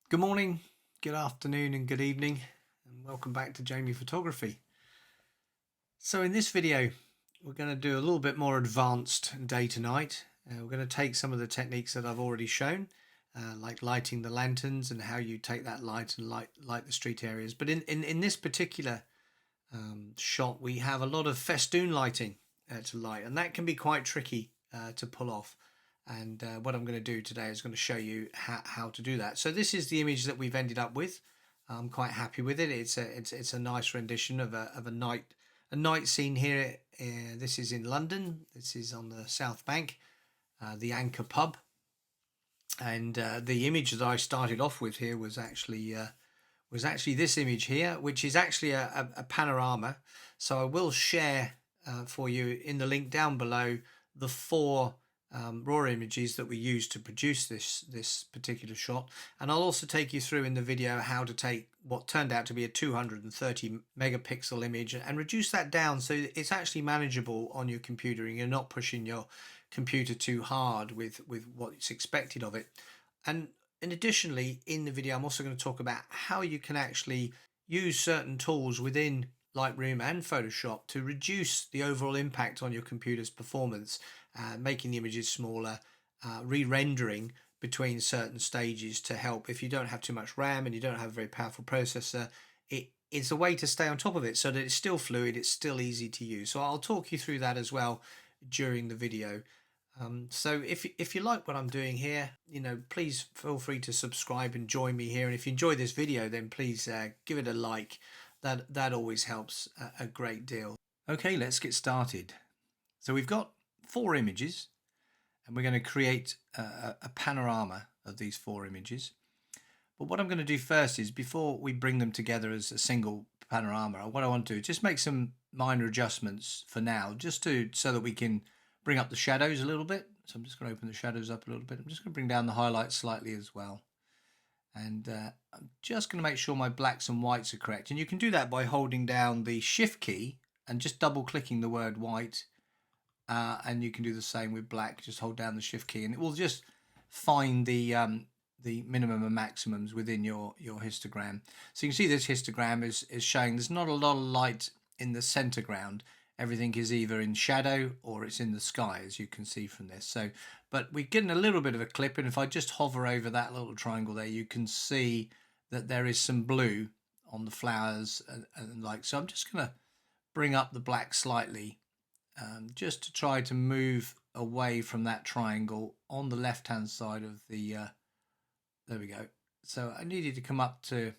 Good morning, good afternoon and good evening, and welcome back to Jamie Photography. So in this video we're going to do a little bit more advanced day to night. We're going to take some of the techniques that I've already shown, like lighting the lanterns and how you take that light and light the street areas. But in this particular shot we have a lot of festoon lighting to light, and that can be quite tricky to pull off. And what I'm going to do today is going to show you how to do that. So this is the image that we've ended up with. I'm quite happy with it. It's a nice rendition of a night scene here. This is in London. This is on the South Bank, the Anchor Pub. And the image that I started off with here was actually this image here, which is actually a panorama. So I will share for you in the link down below the four raw images that we used to produce this particular shot, and I'll also take you through in the video how to take what turned out to be a 230 megapixel image and reduce that down so it's actually manageable on your computer and you're not pushing your computer too hard with what's expected of it. And additionally, in the video I'm also going to talk about how you can actually use certain tools within Lightroom and Photoshop to reduce the overall impact on your computer's performance, making the images smaller, re-rendering between certain stages to help. If you don't have too much RAM and you don't have a very powerful processor, it's a way to stay on top of it so that it's still fluid, it's still easy to use. So I'll talk you through that as well during the video. So if you like what I'm doing here, please feel free to subscribe and join me here. And if you enjoy this video, then please give it a like. That always helps a great deal. Okay, let's get started. So we've got four images and we're going to create a panorama of these four images. But what I'm going to do first is, before we bring them together as a single panorama, what I want to do is just make some minor adjustments for now, so that we can bring up the shadows a little bit. So I'm just going to open the shadows up a little bit. I'm just going to bring down the highlights slightly as well. And I'm just going to make sure my blacks and whites are correct. And you can do that by holding down the Shift key and just double clicking the word white. And you can do the same with black. Just hold down the Shift key and it will just find the minimum and maximums within your histogram. So you can see this histogram is showing there's not a lot of light in the center ground. Everything is either in shadow or it's in the sky, as you can see from this. So, but we're getting a little bit of a clip, and if I just hover over that little triangle there, you can see that there is some blue on the flowers and like. So I'm just going to bring up the black slightly, just to try to move away from that triangle on the left hand side of the there we go. So I needed to come up to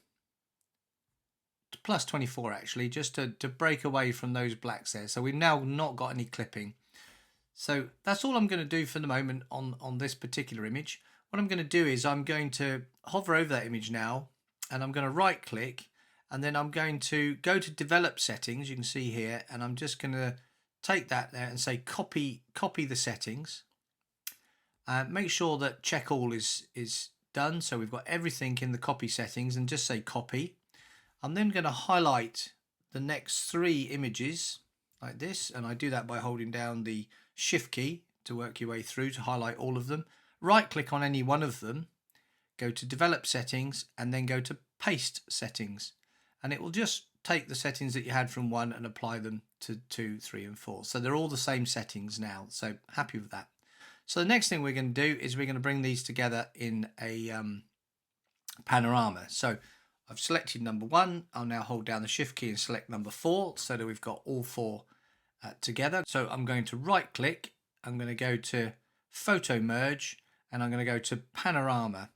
plus 24 actually, just to break away from those blacks there. So we've now not got any clipping. So that's all I'm going to do for the moment on this particular image. What I'm going to do is I'm going to hover over that image now, and I'm going to right click, and then I'm going to go to develop settings, you can see here, and I'm just going to take that there and say copy the settings. Make sure that check all is done, so we've got everything in the copy settings, and just say copy. I'm then going to highlight the next three images like this, and I do that by holding down the Shift key to work your way through to highlight all of them. Right click on any one of them, go to develop settings, and then go to paste settings, and it will just take the settings that you had from 1 and apply them to 2, 3 and 4. So they're all the same settings now, so happy with that. So the next thing we're going to do is we're going to bring these together in a panorama. So I've selected number 1. I'll now hold down the Shift key and select number 4 so that we've got all four together. So I'm going to right click, I'm going to go to photo merge, and I'm going to go to panorama.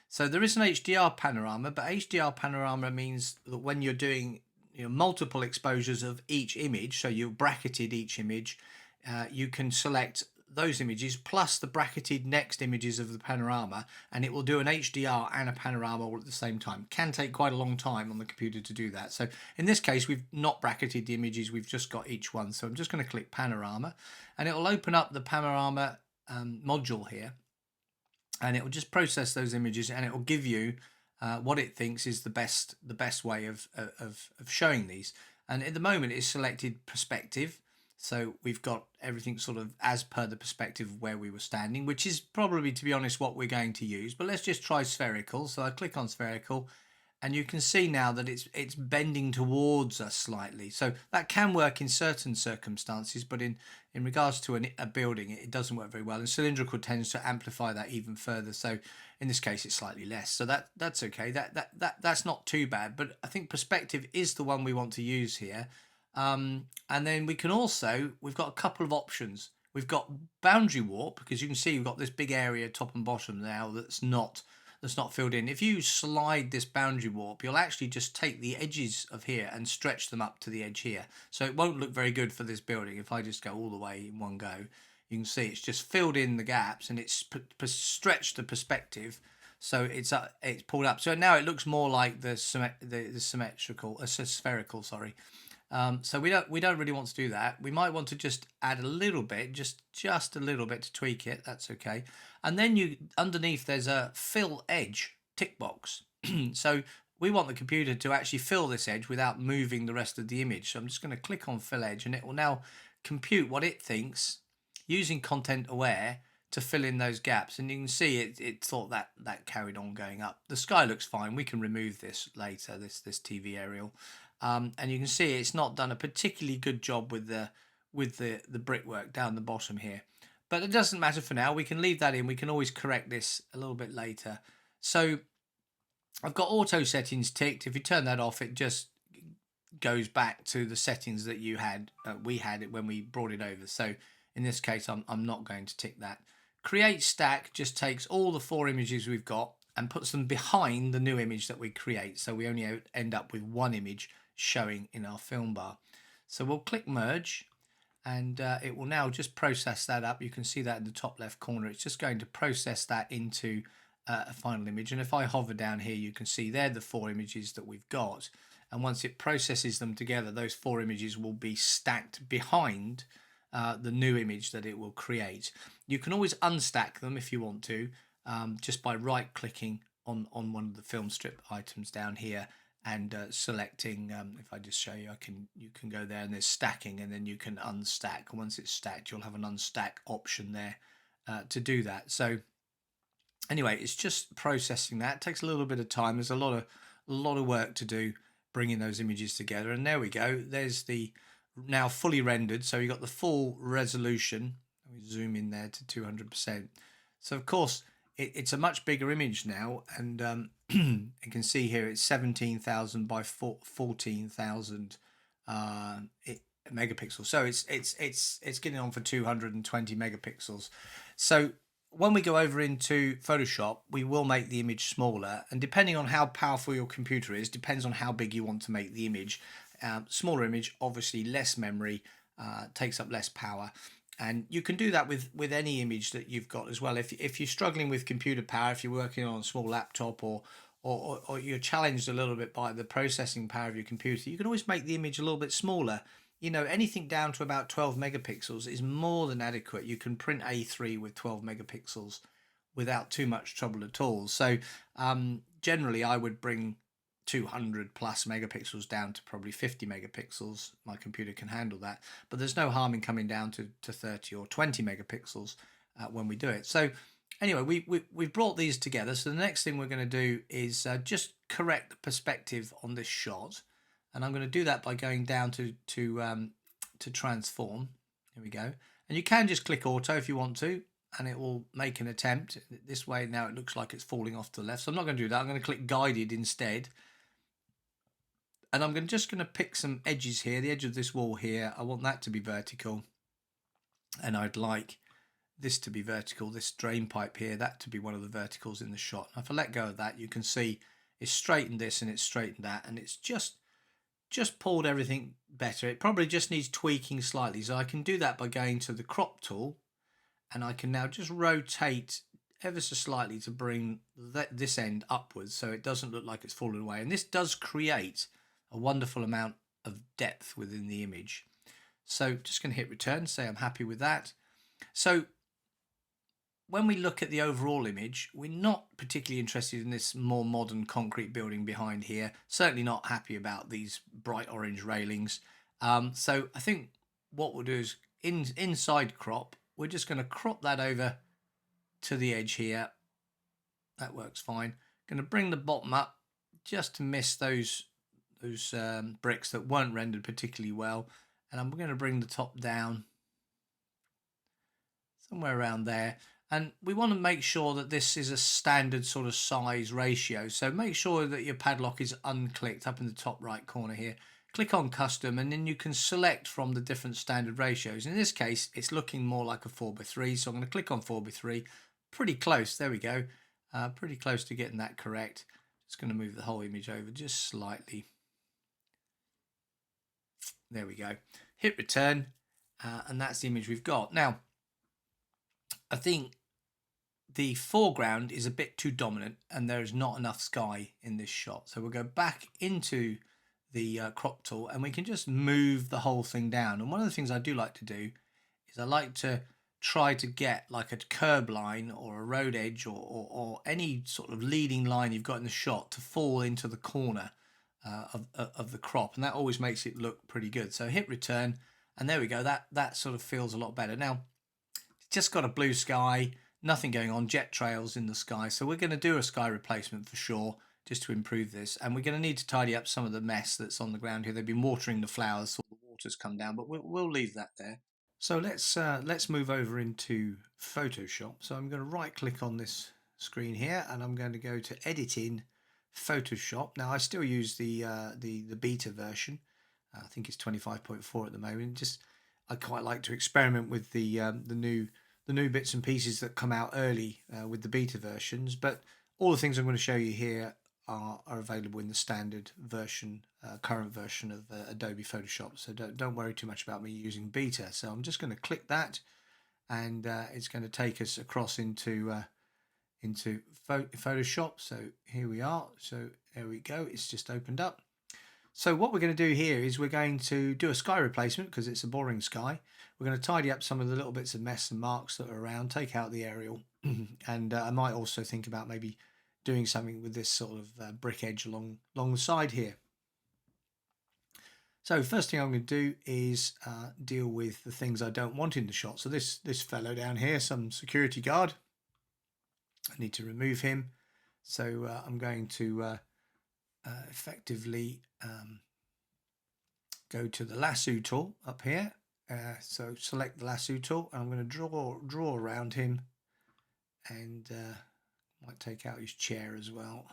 So there is an HDR panorama, but HDR panorama means that when you're doing multiple exposures of each image, so you've bracketed each image, you can select those images plus the bracketed next images of the panorama, and it will do an HDR and a panorama all at the same time. Can take quite a long time on the computer to do that. So in this case we've not bracketed the images, we've just got each one. So I'm just going to click panorama, and it will open up the panorama module here, and it will just process those images, and it will give you what it thinks is the best way of showing these. And at the moment it's selected perspective. So we've got everything sort of as per the perspective of where we were standing, which is probably, to be honest, what we're going to use. But let's just try spherical. So I click on spherical, and you can see now that it's bending towards us slightly. So that can work in certain circumstances, but in regards to a building, it doesn't work very well. And cylindrical tends to amplify that even further. So in this case, it's slightly less. So that's okay. That's not too bad. But I think perspective is the one we want to use here. And then we've got a couple of options. We've got boundary warp, because you can see we've got this big area top and bottom now that's not filled in. If you slide this boundary warp, you'll actually just take the edges of here and stretch them up to the edge here. So it won't look very good for this building. If I just go all the way in one go, you can see it's just filled in the gaps, and it's stretched the perspective. So it's pulled up. So now it looks more like the spherical, sorry. So we don't really want to do that. We might want to just add a little bit, just a little bit to tweak it. That's okay. And then underneath there's a fill edge tick box. So we want the computer to actually fill this edge without moving the rest of the image. So I'm just going to click on fill edge, and it will now compute what it thinks using content aware to fill in those gaps. And you can see it thought that carried on going up. The sky looks fine. We can remove this later, this TV aerial. And you can see it's not done a particularly good job with the brickwork down the bottom here. But it doesn't matter for now. We can leave that in. We can always correct this a little bit later. So I've got auto settings ticked. If you turn that off, it just goes back to the settings that we had it when we brought it over. So in this case, I'm not going to tick that. Create stack just takes all the 4 images we've got and puts them behind the new image that we create. So we only end up with 1 image showing in our film bar. So we'll click merge, and it will now just process that up. You can see that in the top left corner. It's just going to process that into a final image. And if I hover down here, you can see they're the 4 images that we've got. And once it processes them together, those 4 images will be stacked behind the new image that it will create. You can always unstack them if you want to, just by right clicking on one of the film strip items down here and selecting, if I just show you, you can go there and there's stacking, and then you can unstack. Once it's stacked, you'll have an unstack option there to do that. So anyway, it's just processing that. It takes a little bit of time. There's a lot of work to do bringing those images together. And there we go. There's the now fully rendered. So you've got the full resolution. Let me zoom in there to 200%. So of course, it's a much bigger image now, and you can see here it's 17,000 by 14,000 megapixels. So it's getting on for 220 megapixels. So when we go over into Photoshop, we will make the image smaller, and depending on how powerful your computer is, depends on how big you want to make the image. Smaller image, obviously less memory, takes up less power. And you can do that with any image that you've got as well. If you're struggling with computer power, if you're working on a small laptop, or you're challenged a little bit by the processing power of your computer, you can always make the image a little bit smaller. You know, anything down to about 12 megapixels is more than adequate. You can print A3 with 12 megapixels without too much trouble at all. So generally, I would bring 200 plus megapixels down to probably 50 megapixels. My computer can handle that, but there's no harm in coming down to 30 or 20 megapixels when we do it. So anyway, we've brought these together. So the next thing we're going to do is just correct the perspective on this shot, and I'm going to do that by going down to transform. Here we go, and you can just click auto if you want to, and it will make an attempt. This way now it looks like it's falling off to the left, so I'm not going to do that. I'm going to click guided instead. And I'm just going to pick some edges here, the edge of this wall here. I want that to be vertical. And I'd like this to be vertical, this drain pipe here, that to be one of the verticals in the shot. Now, if I let go of that, you can see it's straightened this and it's straightened that. And it's just pulled everything better. It probably just needs tweaking slightly. So I can do that by going to the crop tool. And I can now just rotate ever so slightly to bring this end upwards so it doesn't look like it's fallen away. And this does create a wonderful amount of depth within the image. So just going to hit return, say I'm happy with that. So when we look at the overall image, we're not particularly interested in this more modern concrete building behind here. Certainly not happy about these bright orange railings. So I think what we'll do is inside crop, we're just going to crop that over to the edge here. That works fine. Going to bring the bottom up just to miss those bricks that weren't rendered particularly well, and I'm going to bring the top down somewhere around there. And we want to make sure that this is a standard sort of size ratio. So make sure that your padlock is unclicked up in the top right corner here. Click on custom, and then you can select from the different standard ratios. In this case, it's looking more like a 4:3. So I'm going to click on 4:3. Pretty close. There we go. Pretty close to getting that correct. Just going to move the whole image over just slightly. There we go. Hit return. And that's the image we've got. Now, I think the foreground is a bit too dominant and there is not enough sky in this shot. So we'll go back into the crop tool and we can just move the whole thing down. And one of the things I do like to do is I like to try to get like a curb line or a road edge or any sort of leading line you've got in the shot to fall into the corner of the crop, and that always makes it look pretty good. So hit return, and there we go. That sort of feels a lot better. Now, it's just got a blue sky, nothing going on, jet trails in the sky. So we're going to do a sky replacement for sure, just to improve this. And we're going to need to tidy up some of the mess that's on the ground here. They've been watering the flowers, so the water's come down, but we'll leave that there. So let's move over into Photoshop. So I'm going to right click on this screen here, and I'm going to go to Editing, Photoshop. Now I still use the beta version. I think it's 25.4 at the moment. I quite like to experiment with the new bits and pieces that come out early with the beta versions. But all the things I'm going to show you here are available in the standard version, current version of Adobe Photoshop. So don't worry too much about me using beta. So I'm just going to click that, and it's going to take us across into Photoshop. So here we are. So there we go. It's just opened up. So what we're going to do here is we're going to do a sky replacement because it's a boring sky. We're going to tidy up some of the little bits of mess and marks that are around, take out the aerial, and I might also think about maybe doing something with this sort of brick edge along the side here. So first thing I'm going to do is deal with the things I don't want in the shot. So this fellow down here, some security guard, I need to remove him. So I'm going to effectively go to the lasso tool up here. So select the lasso tool, and I'm going to draw around him, and might take out his chair as well.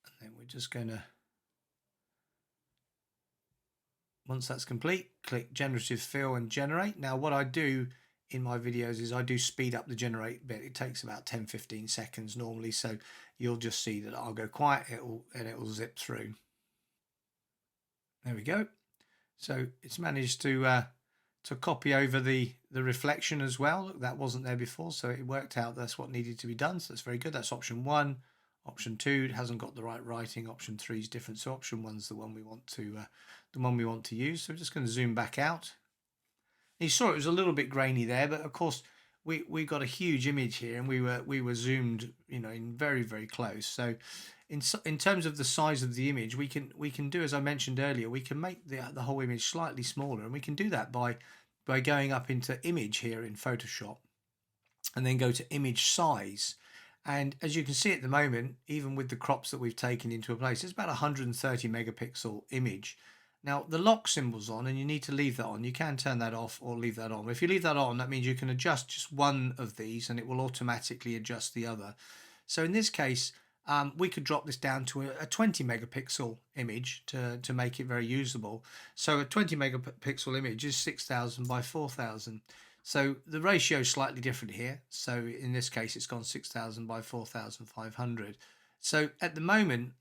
And then we're just going to, once that's complete, click generative fill and generate. Now what I do in my videos is I do speed up the generate bit. It takes about 10-15 seconds normally, so you'll just see that I'll go quiet, it will zip through. There we go. So it's managed to copy over the reflection as well. That wasn't there before, so it worked out that's what needed to be done. So that's very good. That's option 1. Option 2, it hasn't got the right writing. Option 3 is different. So option 1's the one we want to use. So we're just going to zoom back out. You saw it was a little bit grainy there, but of course we got a huge image here, and we were zoomed, in very, very close. So in terms of the size of the image, we can do, as I mentioned earlier, we can make the whole image slightly smaller, and we can do that by going up into image here in Photoshop, and then go to image size. And as you can see at the moment, even with the crops that we've taken into a place, it's about 130 megapixel image. Now the lock symbol's on, and you need to leave that on. You can turn that off or leave that on. If you leave that on, that means you can adjust just one of these and it will automatically adjust the other. So in this case, we could drop this down to a 20 megapixel image to make it very usable. So a 20 megapixel image is 6,000 by 4,000. So the ratio is slightly different here. So in this case, it's gone 6,000 by 4,500. So at the moment,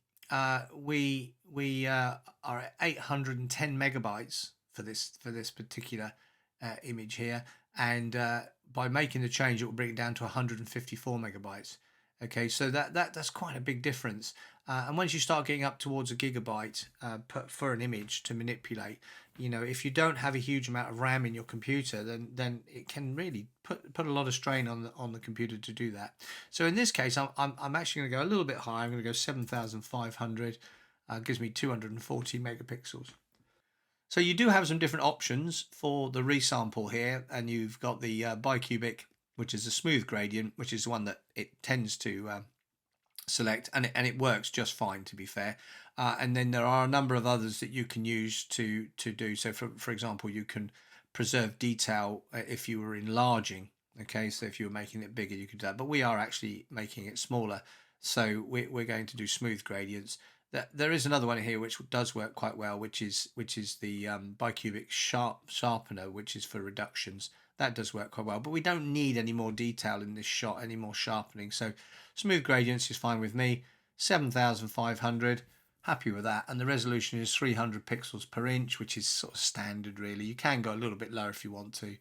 we are at 810 megabytes for this particular image here, and by making the change, it will bring it down to 154 megabytes. Okay, so that's quite a big difference. And once you start getting up towards a gigabyte for an image to manipulate, if you don't have a huge amount of RAM in your computer, then it can really put a lot of strain on the computer to do that. So in this case, I'm actually going to go a little bit higher. I'm going to go 7,500. Gives me 240 megapixels. So you do have some different options for the resample here, and you've got the bicubic, which is a smooth gradient, which is one that it tends to select, and it works just fine, to be fair. And then there are a number of others that you can use to do. So for example, you can preserve detail if you were enlarging. Okay, so if you were making it bigger, you could do that, but we are actually making it smaller, so we're going to do smooth gradients. There is another one here which does work quite well, which is the bicubic sharpener, which is for reductions. That does work quite well, but we don't need any more detail in this shot, any more sharpening. So smooth gradients is fine with me. 7,500, happy with that. And the resolution is 300 pixels per inch, which is sort of standard really. You can go a little bit lower if you want to,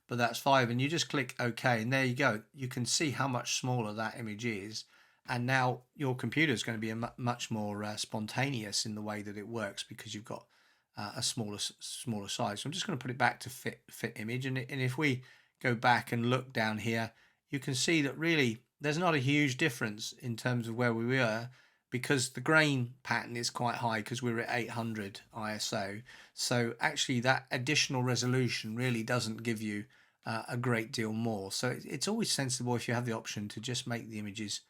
but that's 5. And you just click OK, and there you go. You can see how much smaller that image is. And now your computer is going to be much more spontaneous in the way that it works, because you've got a smaller size. So I'm just going to put it back to fit image, and if we go back and look down here, you can see that really there's not a huge difference in terms of where we were, because the grain pattern is quite high because we're at 800 ISO. So actually that additional resolution really doesn't give you a great deal more. So it's always sensible, if you have the option, to just make the images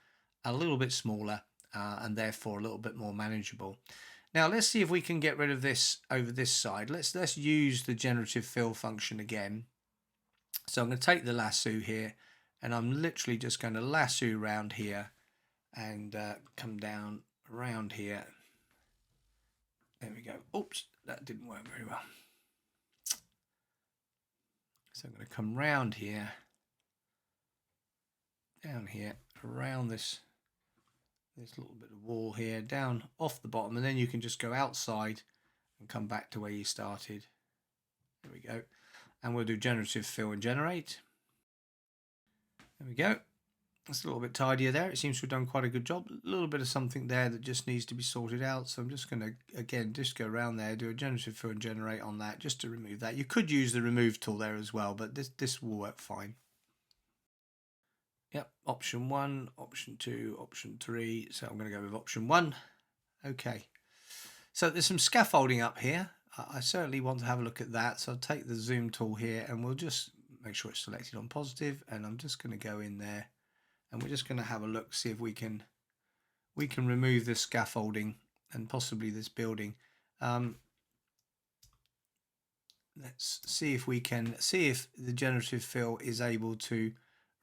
a little bit smaller and therefore a little bit more manageable. Now let's see if we can get rid of this over this side. Let's use the generative fill function again. So I'm going to take the lasso here, and I'm literally just going to lasso around here and come down around here. There we go. Oops, that didn't work very well. So I'm going to come round here, down here, around this little bit of wall here, down off the bottom, and then you can just go outside and come back to where you started. There we go. And we'll do generative fill and generate. There we go. It's a little bit tidier there. It seems to have done quite a good job. A little bit of something there that just needs to be sorted out. So I'm just going to, again, just go around there, do a generative fill and generate on that, just to remove that. You could use the remove tool there as well, but this will work fine. Yep, option 1, option 2, option 3. So I'm going to go with option 1. Okay. So there's some scaffolding up here. I certainly want to have a look at that. So I'll take the zoom tool here, and we'll just make sure it's selected on positive, and I'm just going to go in there, and we're just going to have a look, see if we can remove this scaffolding and possibly this building. Let's see if we can see if the generative fill is able to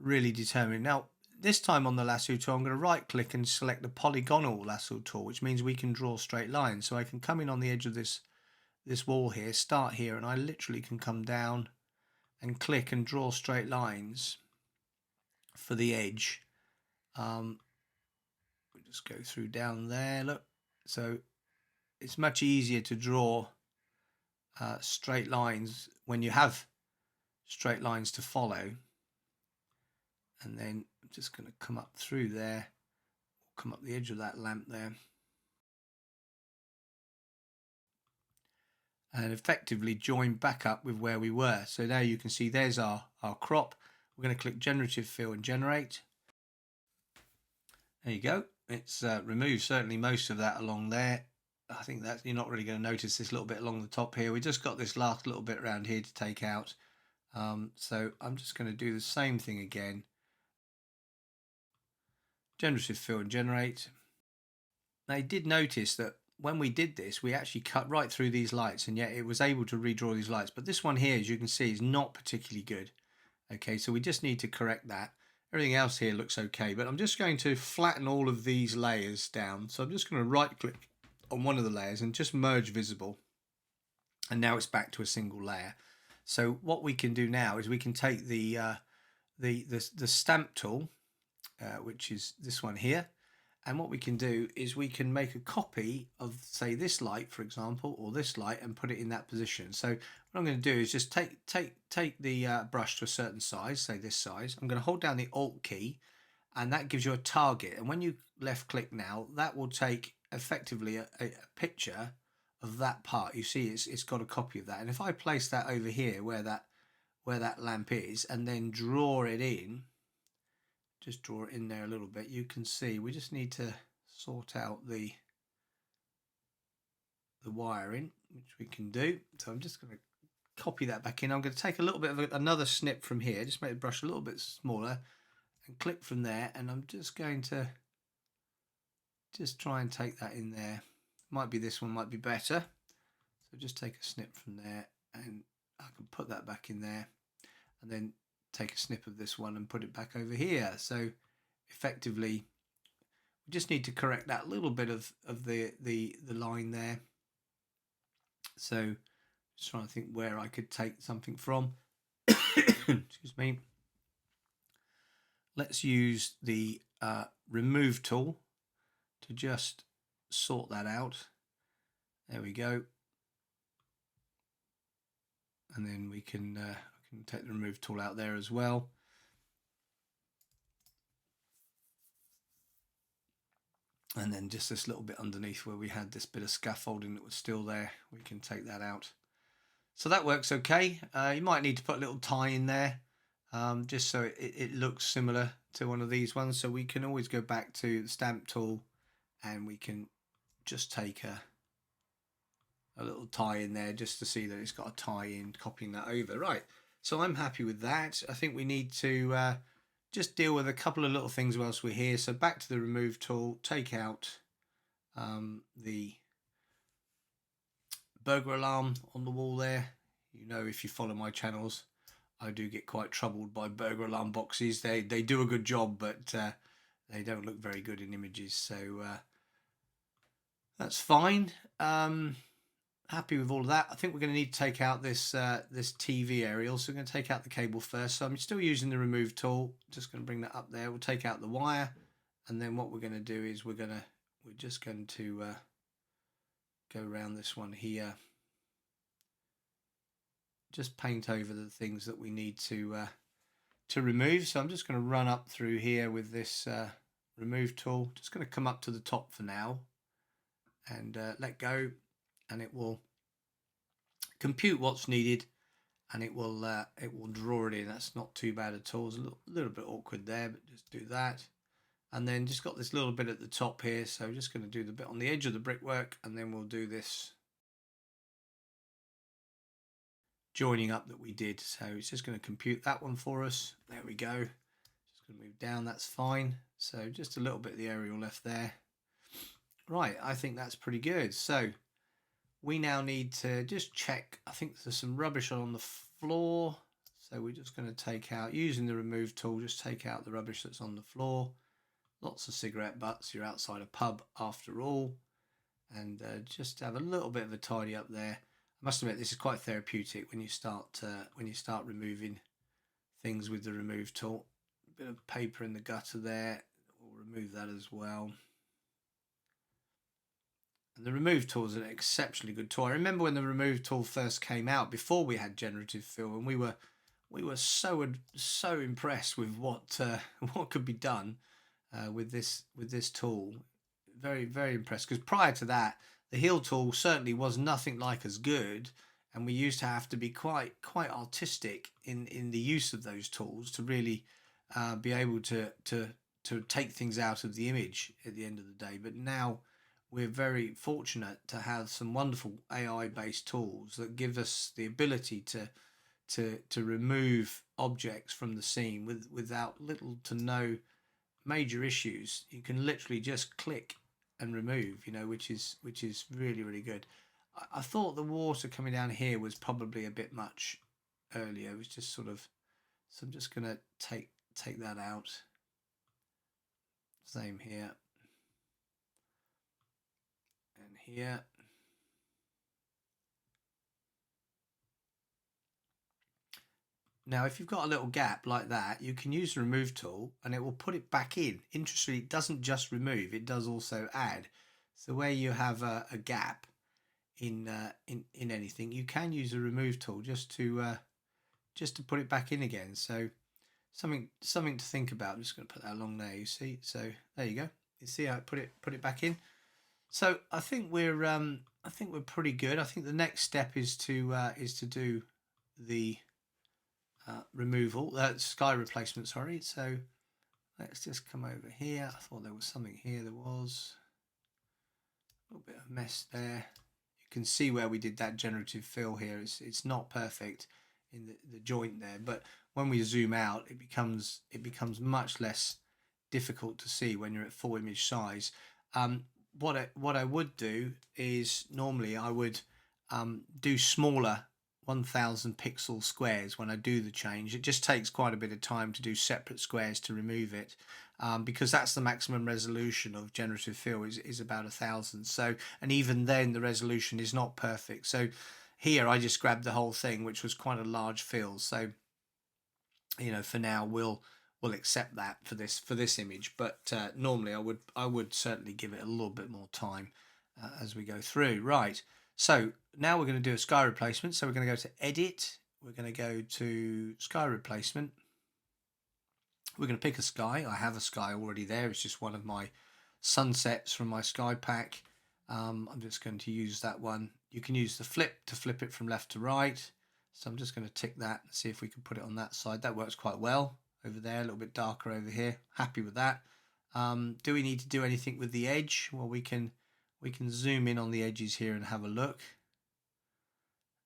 really determine. Now this time on the lasso tool, I'm going to right click and select the polygonal lasso tool, which means we can draw straight lines. So I can come in on the edge of this wall here, start here, and I literally can come down and click and draw straight lines for the edge. We'll just go through down there, look. So it's much easier to draw straight lines when you have straight lines to follow. And then I'm just going to come up through there, come up the edge of that lamp there, and effectively join back up with where we were. So now you can see there's our crop. We're going to click generative fill and generate. There you go. It's removed certainly most of that along there. I think that you're not really going to notice this little bit along the top here. We just got this last little bit around here to take out. So I'm just going to do the same thing again. Generative fill and generate. Now I did notice that when we did this, we actually cut right through these lights, and yet it was able to redraw these lights. But this one here, as you can see, is not particularly good. Okay, so we just need to correct that. Everything else here looks okay, but I'm just going to flatten all of these layers down. So I'm just going to right click on one of the layers and just merge visible. And now it's back to a single layer. So what we can do now is we can take the stamp tool, which is this one here. And what we can do is we can make a copy of, say, this light, for example, or this light, and put it in that position. So what I'm going to do is just take the brush to a certain size, say this size. I'm going to hold down the Alt key, and that gives you a target. And when you left click now, that will take effectively a picture of that part. You see it's got a copy of that. And if I place that over here where that lamp is, and then draw it in, just draw it in there a little bit, you can see we just need to sort out the the wire in, which we can do. So I'm just going to copy that back in. I'm going to take a little bit of another snip from here, just make the brush a little bit smaller, and click from there. And I'm just going to just try and take that in there. Might be this one might be better. So just take a snip from there, and I can put that back in there, and then take a snip of this one and put it back over here. So effectively, we just need to correct that little bit of the line there. So just trying to think where I could take something from. Excuse me. Let's use the remove tool to just sort that out. There we go. And then we can take the remove tool out there as well. And then just this little bit underneath where we had this bit of scaffolding that was still there, we can take that out. So that works okay. You might need to put a little tie in there, just so it looks similar to one of these ones. So we can always go back to the stamp tool, and we can just take a little tie in there just to see that it's got a tie in, copying that over. Right, so I'm happy with that. I think we need to just deal with a couple of little things whilst we're here. So back to the remove tool, take out the burglar alarm on the wall there. You know, if you follow my channels, I do get quite troubled by burglar alarm boxes. They do a good job, but they don't look very good in images. So that's fine. Happy with all of that. I think we're going to need to take out this this TV aerial, so we're going to take out the cable first. So I'm still using the remove tool, just going to bring that up there. We'll take out the wire, and then what we're going to do is we're just going to go around this one here, just paint over the things that we need to remove. So I'm just going to run up through here with this remove tool, just going to come up to the top for now, and let go, and it will compute what's needed, and it will draw it in. That's not too bad at all. It's a little bit awkward there, but just do that. And then just got this little bit at the top here, so just going to do the bit on the edge of the brickwork, and then we'll do this joining up that we did. So it's just going to compute that one for us. There we go. Just going to move down, that's fine. So just a little bit of the aerial left there. Right, I think that's pretty good. So we now need to just check. I think there's some rubbish on the floor, so we're just going to take out, using the remove tool, just take out the rubbish that's on the floor. Lots of cigarette butts. You're outside a pub after all, and just have a little bit of a tidy up there. I must admit, this is quite therapeutic when you start removing things with the remove tool. A bit of paper in the gutter there. We'll remove that as well. And the remove tool is an exceptionally good tool. I remember when the remove tool first came out, before we had generative fill, and we were so impressed with what could be done with this tool. Very, very impressed, because prior to that, the Heal tool certainly was nothing like as good, and we used to have to be quite artistic in the use of those tools to really be able to take things out of the image at the end of the day. But now we're very fortunate to have some wonderful AI-based tools that give us the ability to remove objects from the scene without little to no major issues. You can literally just click and remove, you know, which is really, really good. I thought the water coming down here was probably a bit much earlier. It was just sort of, so I'm just gonna take that out. Same here and here. Now, if you've got a little gap like that, you can use the remove tool and it will put it back in. Interestingly, it doesn't just remove, it does also add. So where you have a gap in anything, you can use the remove tool just to put it back in again. So something to think about. I'm just going to put that along there, you see. So there you go. You see how I put it back in. So I think we're pretty good. I think the next step is to do the removal, sky replacement, sorry. So let's just come over here. I thought there was something here. There was a little bit of mess there. You You can see where we did that generative fill here. It's not perfect in the joint there, but when we zoom out, it becomes much less difficult to see when you're at full image size. What I would do is normally I would do smaller 1000 pixel squares when I do the change. It just takes quite a bit of time to do separate squares to remove it, because that's the maximum resolution of generative fill is about 1000. So, and even then the resolution is not perfect. So here I just grabbed the whole thing, which was quite a large fill. So, you know, for now we'll accept that for this image, but normally I would certainly give it a little bit more time as we go through. Right, so now we're going to do a sky replacement. So we're going to go to Edit, we're going to go to Sky Replacement, we're going to pick a sky. I have a sky already there, it's just one of my sunsets from my sky pack. I'm just going to use that one. You can use the flip to flip it from left to right, so I'm just going to tick that and see if we can put it on that side. That works quite well. Over there, a little bit darker over here. Happy with that. Do we need to do anything with the edge? Well, we can zoom in on the edges here and have a look.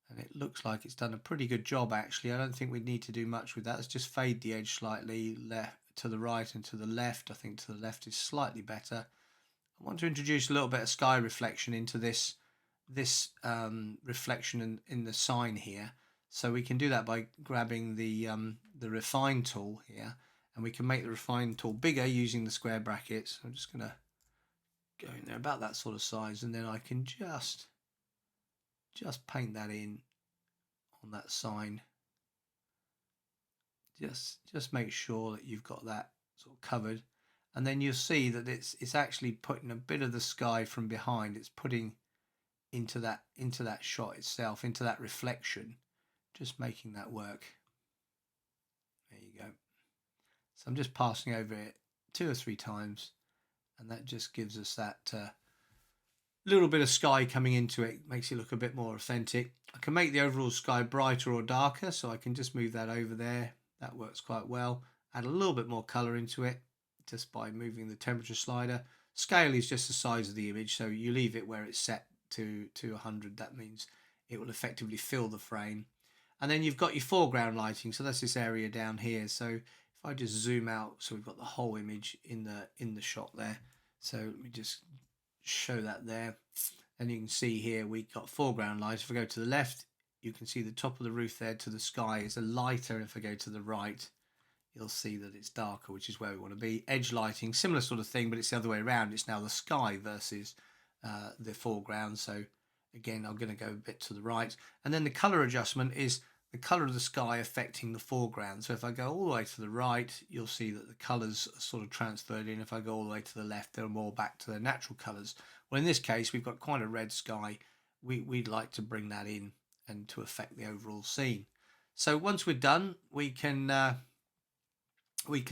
And it looks like it's done a pretty good job, actually. I don't think we need to do much with that. Let's just fade the edge slightly left to the right and to the left. I think to the left is slightly better. I want to introduce a little bit of sky reflection into this reflection in the sign here. So we can do that by grabbing the refine tool here, and we can make the refine tool bigger using the square brackets. I'm just going to go in there about that sort of size, and then I can just paint that in on that sign. Just make sure that you've got that sort of covered, and then you'll see that it's actually putting a bit of the sky from behind. It's putting into that shot itself, into that reflection. Just making that work. There you go. So I'm just passing over it 2 or 3 times, and that just gives us that little bit of sky coming into it. Makes it look a bit more authentic. I can make the overall sky brighter or darker, so I can just move that over there. That works quite well. Add a little bit more color into it just by moving the temperature slider. Scale is just the size of the image, so you leave it where it's set to 100. That means it will effectively fill the frame. And then you've got your foreground lighting, so that's this area down here. So if I just zoom out, so we've got the whole image in the shot there. So let me just show that there, and you can see here we've got foreground lights. If I go to the left, you can see the top of the roof there to the sky is a lighter. If I go to the right, you'll see that it's darker, which is where we want to be. Edge lighting, similar sort of thing, but it's the other way around. It's now the sky versus the foreground. So again, I'm going to go a bit to the right, and then the color adjustment is the color of the sky affecting the foreground. So if I go all the way to the right, you'll see that the colors are sort of transferred in. If I go all the way to the left, they're more back to their natural colors. Well, in this case, we've got quite a red sky. We'd like to bring that in and to affect the overall scene. So once we're done, we can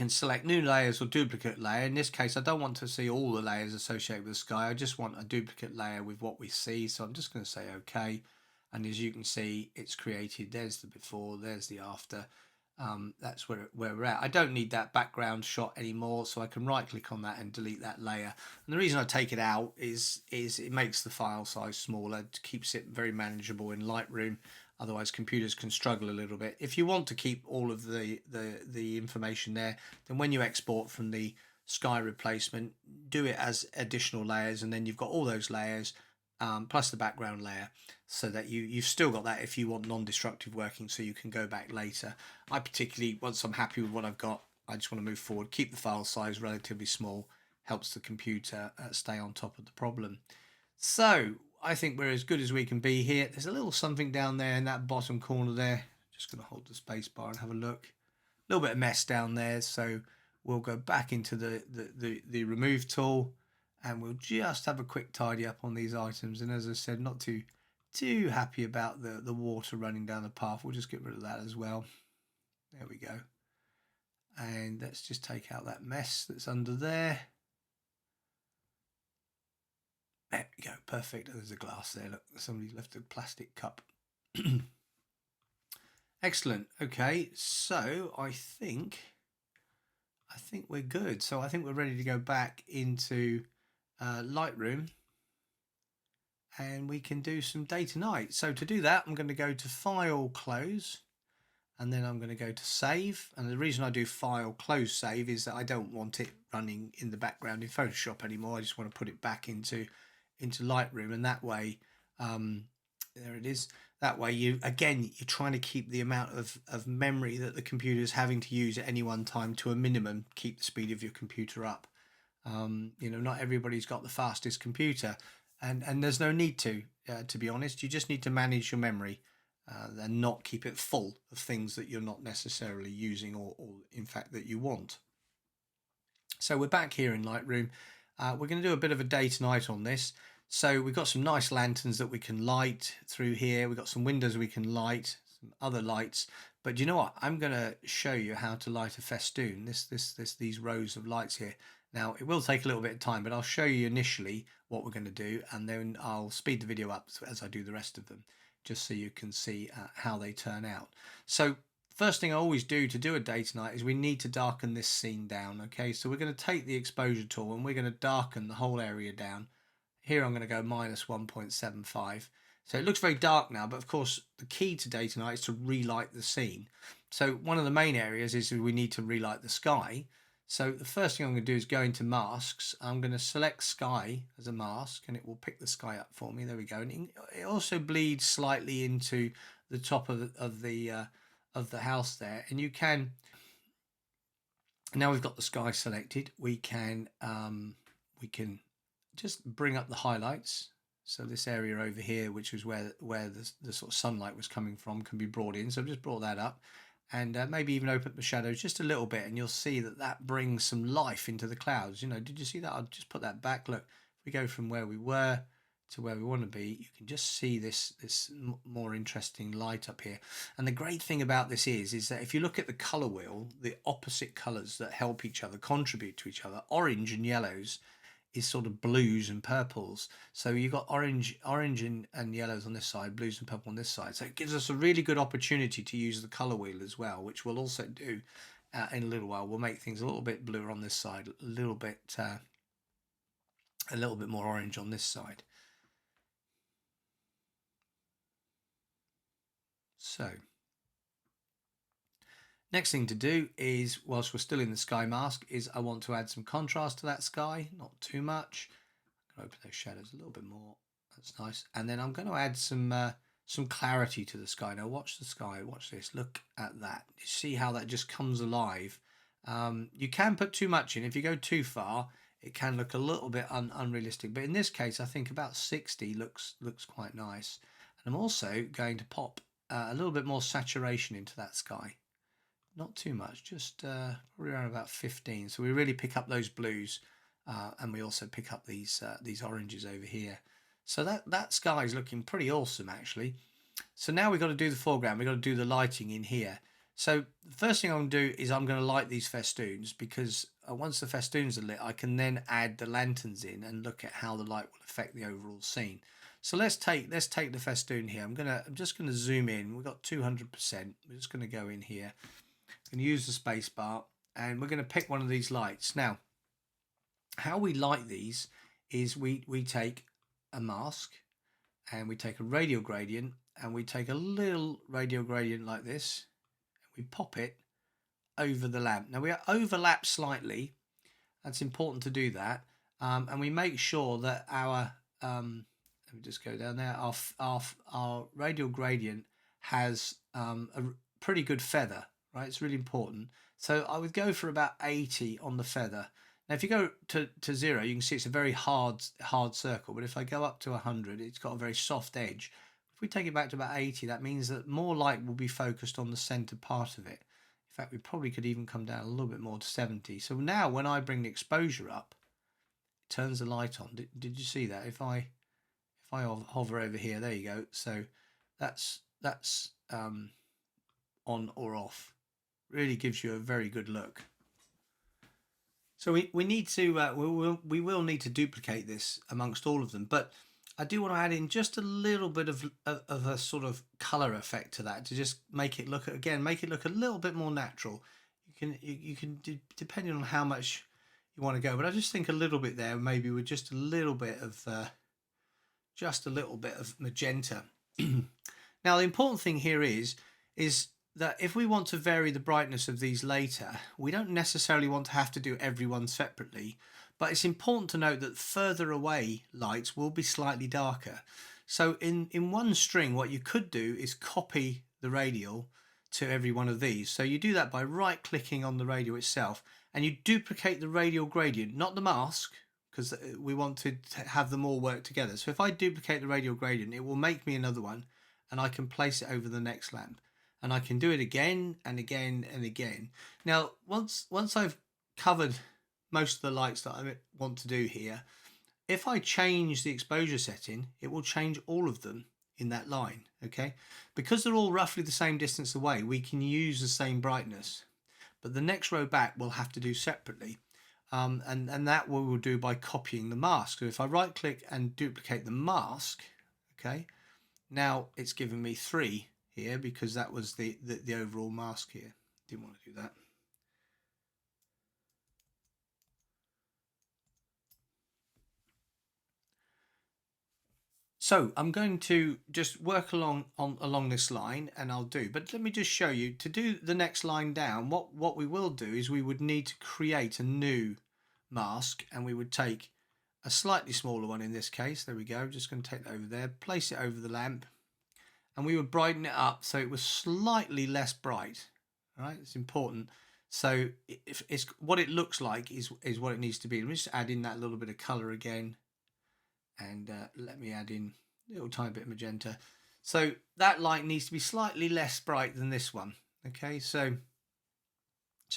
select new layers or duplicate layer. In this case, I don't want to see all the layers associated with the sky. I just want a duplicate layer with what we see. So I'm just going to say OK. And as you can see, it's created. There's the before, there's the after. That's where we're at. I don't need that background shot anymore, so I can right click on that and delete that layer. And the reason I take it out is it makes the file size smaller. It keeps it very manageable in Lightroom. Otherwise computers can struggle a little bit. If you want to keep all of the information there, then when you export from the sky replacement, do it as additional layers, and then you've got all those layers plus the background layer, so that you've still got that if you want non-destructive working, so you can go back later. I particularly, once I'm happy with what I've got, I just want to move forward, keep the file size relatively small, helps the computer stay on top of the problem. So I think we're as good as we can be here. There's a little something down there in that bottom corner there. Just going to hold the space bar and have a look. A little bit of mess down there, so we'll go back into the remove tool, and we'll just have a quick tidy up on these items. And as I said, not too happy about the water running down the path. We'll just get rid of that as well. There we go. And let's just take out that mess that's under there. There we go, perfect. There's a glass there. Look, somebody left a plastic cup. Excellent. Okay, so I think we're good. So I think we're ready to go back into Lightroom, and we can do some day to night. So to do that, I'm going to go to File, Close, and then I'm going to go to Save. And the reason I do File, Close, Save is that I don't want it running in the background in Photoshop anymore. I just want to put it back into Lightroom, and that way, there it is. That way, you're trying to keep the amount of memory that the computer is having to use at any one time to a minimum. Keep the speed of your computer up. Not everybody's got the fastest computer, and there's no need to be honest. You just need to manage your memory and not keep it full of things that you're not necessarily using or in fact that you want. So we're back here in Lightroom. We're going to do a bit of a day to night on this. So we've got some nice lanterns that we can light through here. We've got some windows we can light, some other lights. But you know what? I'm going to show you how to light a festoon. These rows of lights here. Now, it will take a little bit of time, but I'll show you initially what we're going to do, and then I'll speed the video up as I do the rest of them, just so you can see how they turn out. So first thing I always do to do a day to night is we need to darken this scene down. Okay, so we're going to take the exposure tool and we're going to darken the whole area down. Here I'm going to go minus 1.75. So it looks very dark now, but of course the key to day to night is to relight the scene. So one of the main areas is we need to relight the sky. So the first thing I'm going to do is go into masks. I'm going to select sky as a mask, and it will pick the sky up for me. There we go. And it also bleeds slightly into the top of the house there. And you can, now we've got the sky selected, we can just bring up the highlights. So this area over here, which is where the sort of sunlight was coming from, can be brought in. So I've just brought that up, and maybe even open up the shadows just a little bit, and you'll see that brings some life into the clouds. Did you see that? I'll just put that back. Look, if we go from where we were to where we want to be, you can just see this more interesting light up here. And the great thing about this is that if you look at the color wheel, the opposite colors that help each other, contribute to each other, orange and yellows is sort of blues and purples. So you've got orange and yellows on this side, blues and purple on this side. So it gives us a really good opportunity to use the color wheel as well, which we'll also do in a little while. We'll make things a little bit bluer on this side, a little bit more orange on this side. So next thing to do is, whilst we're still in the sky mask, is I want to add some contrast to that sky, not too much. I'm going to open those shadows a little bit more. That's nice. And then I'm going to add some clarity to the sky. Now watch the sky, watch this, look at that. You see how that just comes alive. You can put too much in. If you go too far, it can look a little bit unrealistic. But in this case, I think about 60 looks quite nice. And I'm also going to pop a little bit more saturation into that sky. Not too much, just probably around about 15. So we really pick up those blues, and we also pick up these oranges over here. So that sky is looking pretty awesome, actually. So now we've got to do the foreground. We've got to do the lighting in here. So the first thing I'm going to do is I'm going to light these festoons, because once the festoons are lit, I can then add the lanterns in and look at how the light will affect the overall scene. So let's take the festoon here. I'm just going to zoom in. We've got 200%. We're just going to go in here and use the space bar, and we're going to pick one of these lights. Now, how we light these is we take a mask, and we take a radial gradient, and we take a little radial gradient like this, and we pop it over the lamp. Now we overlap slightly. That's important to do that, and we make sure that our let me just go down there. Our radial gradient has a pretty good feather, right? It's really important. So I would go for about 80 on the feather. Now, if you go to 0, you can see it's a very hard circle. But if I go up to 100, it's got a very soft edge. If we take it back to about 80, that means that more light will be focused on the center part of it. In fact, we probably could even come down a little bit more to 70. So now when I bring the exposure up, it turns the light on. Did you see that? If I hover over here, there you go. So that's on or off. Really gives you a very good look. So we need to we will need to duplicate this amongst all of them, but I do want to add in just a little bit of a sort of color effect to that, to just make it look a little bit more natural. You can depending on how much you want to go, but I just think a little bit there, maybe with just a little bit of just a little bit of magenta. Now the important thing here is that if we want to vary the brightness of these later, we don't necessarily want to have to do every one separately, but it's important to note that further away lights will be slightly darker. So in one string, what you could do is copy the radial to every one of these. So you do that by right clicking on the radial itself, and you duplicate the radial gradient, not the mask, because we want to have them all work together. So if I duplicate the radial gradient, it will make me another one, and I can place it over the next lamp, and I can do it again and again and again. Now once I've covered most of the lights that I want to do here, if I change the exposure setting, it will change all of them in that line. Okay, because they're all roughly the same distance away, we can use the same brightness, but the next row back we'll have to do separately. And that we will do by copying the mask. So if I right click and duplicate the mask, okay, now it's given me 3 here because that was the overall mask here. Didn't want to do that. So I'm going to just work along this line, and I'll do, but let me just show you, to do the next line down, what we will do is we would need to create a new mask, and we would take a slightly smaller one in this case. There we go. Just going to take that over there, place it over the lamp, and we would brighten it up so it was slightly less bright. All right, it's important. So if it's what it looks like is what it needs to be. Let me just add in that little bit of color again, and let me add in a little tiny bit of magenta. So that light needs to be slightly less bright than this one. Okay, so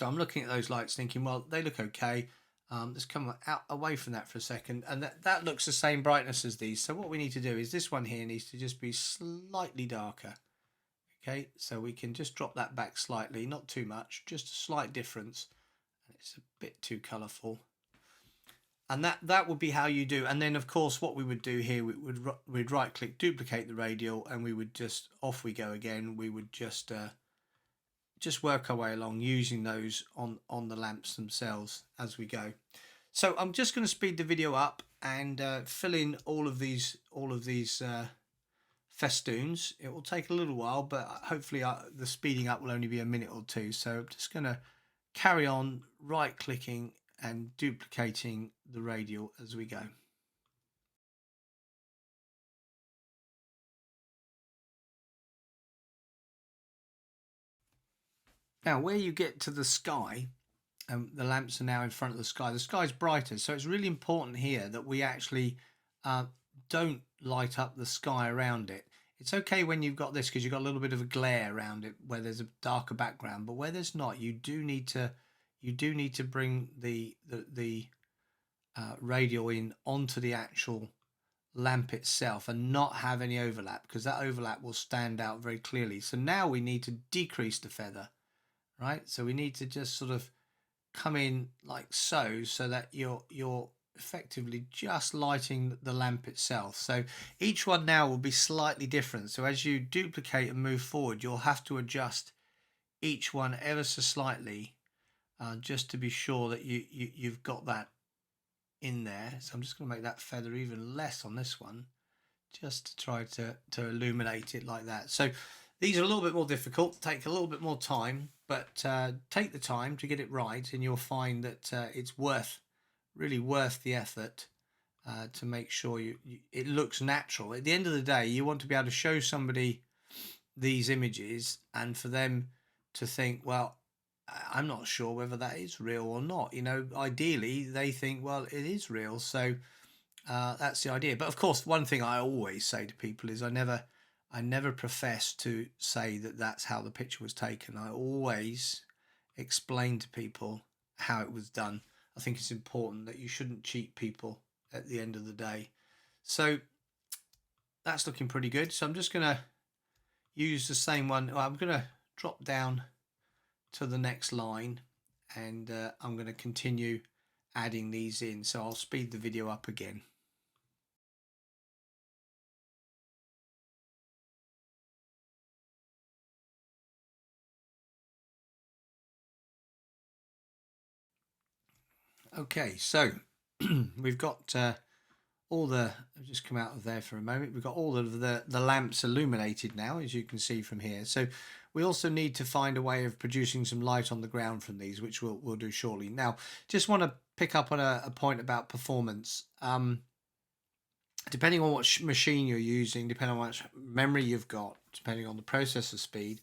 I'm looking at those lights thinking, well, they look okay. Let's come out away from that for a second, and that looks the same brightness as these. So what we need to do is this one here needs to just be slightly darker. Okay, so we can just drop that back slightly, not too much, just a slight difference. It's a bit too colourful. And that would be how you do. And then of course what we would do here, we'd right click, duplicate the radial, and we would just, off we go again. We would just work our way along using those on the lamps themselves as we go. So I'm just going to speed the video up and fill in all of these festoons. It will take a little while, but hopefully the speeding up will only be a minute or two. So I'm just going to carry on right clicking and duplicating the radial as we go. Now where you get to the sky, the lamps are now in front of the sky. The sky's brighter, so it's really important here that we actually don't light up the sky around it. It's okay when you've got this because you've got a little bit of a glare around it where there's a darker background, but where there's not, you do need to bring the radial in onto the actual lamp itself and not have any overlap, because that overlap will stand out very clearly. So now we need to decrease the feather, right? So we need to just sort of come in like so that you're effectively just lighting the lamp itself. So each one now will be slightly different. So as you duplicate and move forward, you'll have to adjust each one ever so slightly, just to be sure that you've got that in there. So I'm just going to make that feather even less on this one, just to try to illuminate it like that. So these are a little bit more difficult, take a little bit more time, but take the time to get it right, and you'll find that it's really worth the effort to make sure it looks natural. At the end of the day, you want to be able to show somebody these images and for them to think, well, I'm not sure whether that is real or not. You know, ideally they think, well, it is real. So that's the idea. But of course, one thing I always say to people is I never profess to say that that's how the picture was taken. I always explain to people how it was done. I think it's important that you shouldn't cheat people at the end of the day. So that's looking pretty good. So I'm just going to use the same one. Well, I'm going to drop down to the next line, and I'm going to continue adding these in. So I'll speed the video up again. Okay, so we've got I've just come out of there for a moment. We've got all of the lamps illuminated now, as you can see from here. So we also need to find a way of producing some light on the ground from these, which we'll do shortly. Now, just want to pick up on a point about performance. Depending on what machine you're using, depending on how much memory you've got, depending on the processor speed,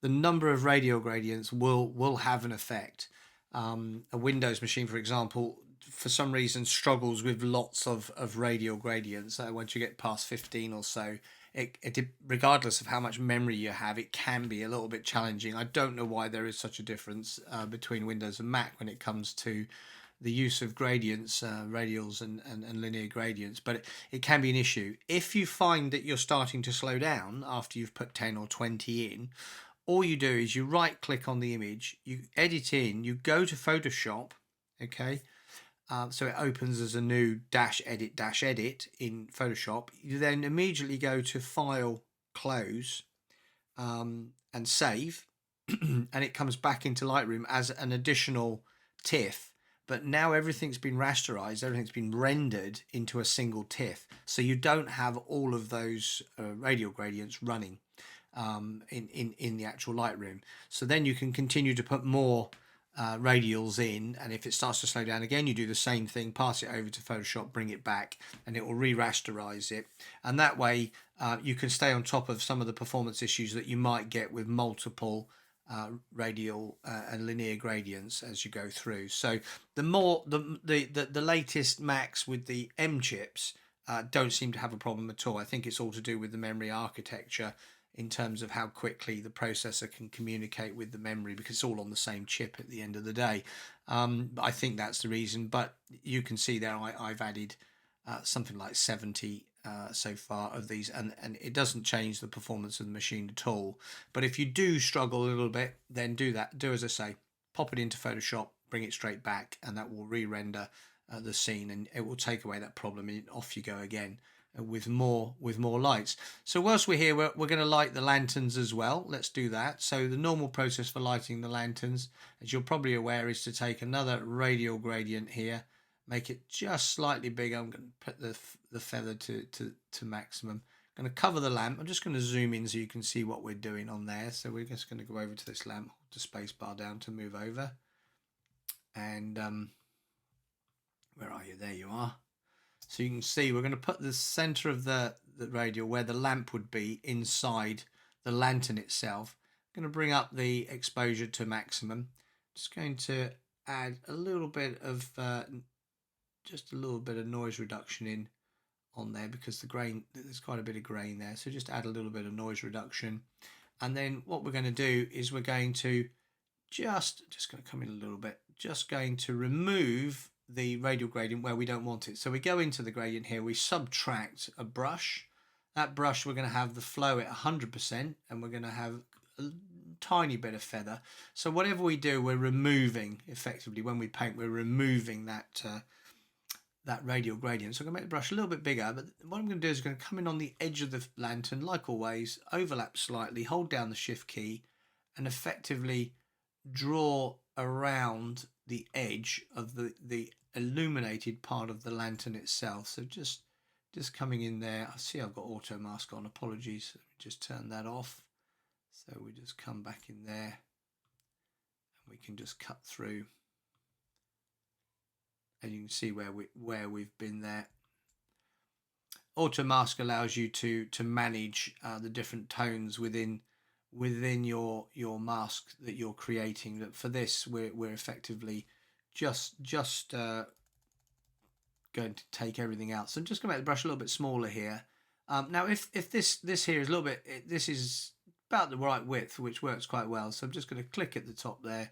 the number of radial gradients will have an effect. A Windows machine, for example, for some reason struggles with lots of radial gradients. Once you get past 15 or so, regardless of how much memory you have, it can be a little bit challenging. I don't know why there is such a difference between Windows and Mac when it comes to the use of gradients, radials and linear gradients, but it can be an issue. If you find that you're starting to slow down after you've put 10 or 20 in, all you do is you right click on the image, you edit in, you go to Photoshop, okay, so it opens as a new dash edit in Photoshop. You then immediately go to File, Close, and Save, and it comes back into Lightroom as an additional TIFF. But now everything's been rasterized, everything's been rendered into a single TIFF, so you don't have all of those radial gradients running in the actual Lightroom. So then you can continue to put more radials in, and if it starts to slow down again, you do the same thing, pass it over to Photoshop, bring it back, and it will re-rasterize it. And that way you can stay on top of some of the performance issues that you might get with multiple radial and linear gradients as you go through. So the latest Macs with the M chips don't seem to have a problem at all. I think it's all to do with the memory architecture in terms of how quickly the processor can communicate with the memory, because it's all on the same chip at the end of the day. I think that's the reason, but you can see there I've added something like 70 so far of these, and it doesn't change the performance of the machine at all. But if you do struggle a little bit, then do as I say, pop it into Photoshop, bring it straight back, and that will re-render the scene, and it will take away that problem, and off you go again with more lights. So whilst we're here, we're going to light the lanterns as well. Let's do that. So the normal process for lighting the lanterns, as you're probably aware, is to take another radial gradient here, make it just slightly bigger. I'm going to put the feather to maximum. I'm going to cover the lamp. I'm just going to zoom in so you can see what we're doing on there. So we're just going to go over to this lamp, hold the space bar down to move over. And where are you? There you are. So you can see we're going to put the center of the radial where the lamp would be inside the lantern itself. I'm going to bring up the exposure to maximum. Just going to add a little bit of just a little bit of noise reduction in on there, because the grain, there's quite a bit of grain there, so just add a little bit of noise reduction. And then what we're going to do is we're going to just going to come in a little bit, just going to remove the radial gradient where we don't want it. So we go into the gradient here, we subtract a brush. That brush, we're going to have the flow at 100%, and we're going to have a tiny bit of feather. So whatever we do, we're removing, effectively when we paint, we're removing that that radial gradient. So I'm going to make the brush a little bit bigger, but what I'm going to do is I'm going to come in on the edge of the lantern, like always, overlap slightly, hold down the shift key, and effectively draw around the edge of the illuminated part of the lantern itself. So just coming in there. I see I've got auto mask on, apologies, just turn that off. So we just come back in there and we can just cut through, and you can see where we've been there. Auto mask allows you to manage the different tones within your mask that you're creating. That for this we're effectively just going to take everything out. So I'm just going to make the brush a little bit smaller here. Now if this here is a little bit, this is about the right width, which works quite well. So I'm just going to click at the top there,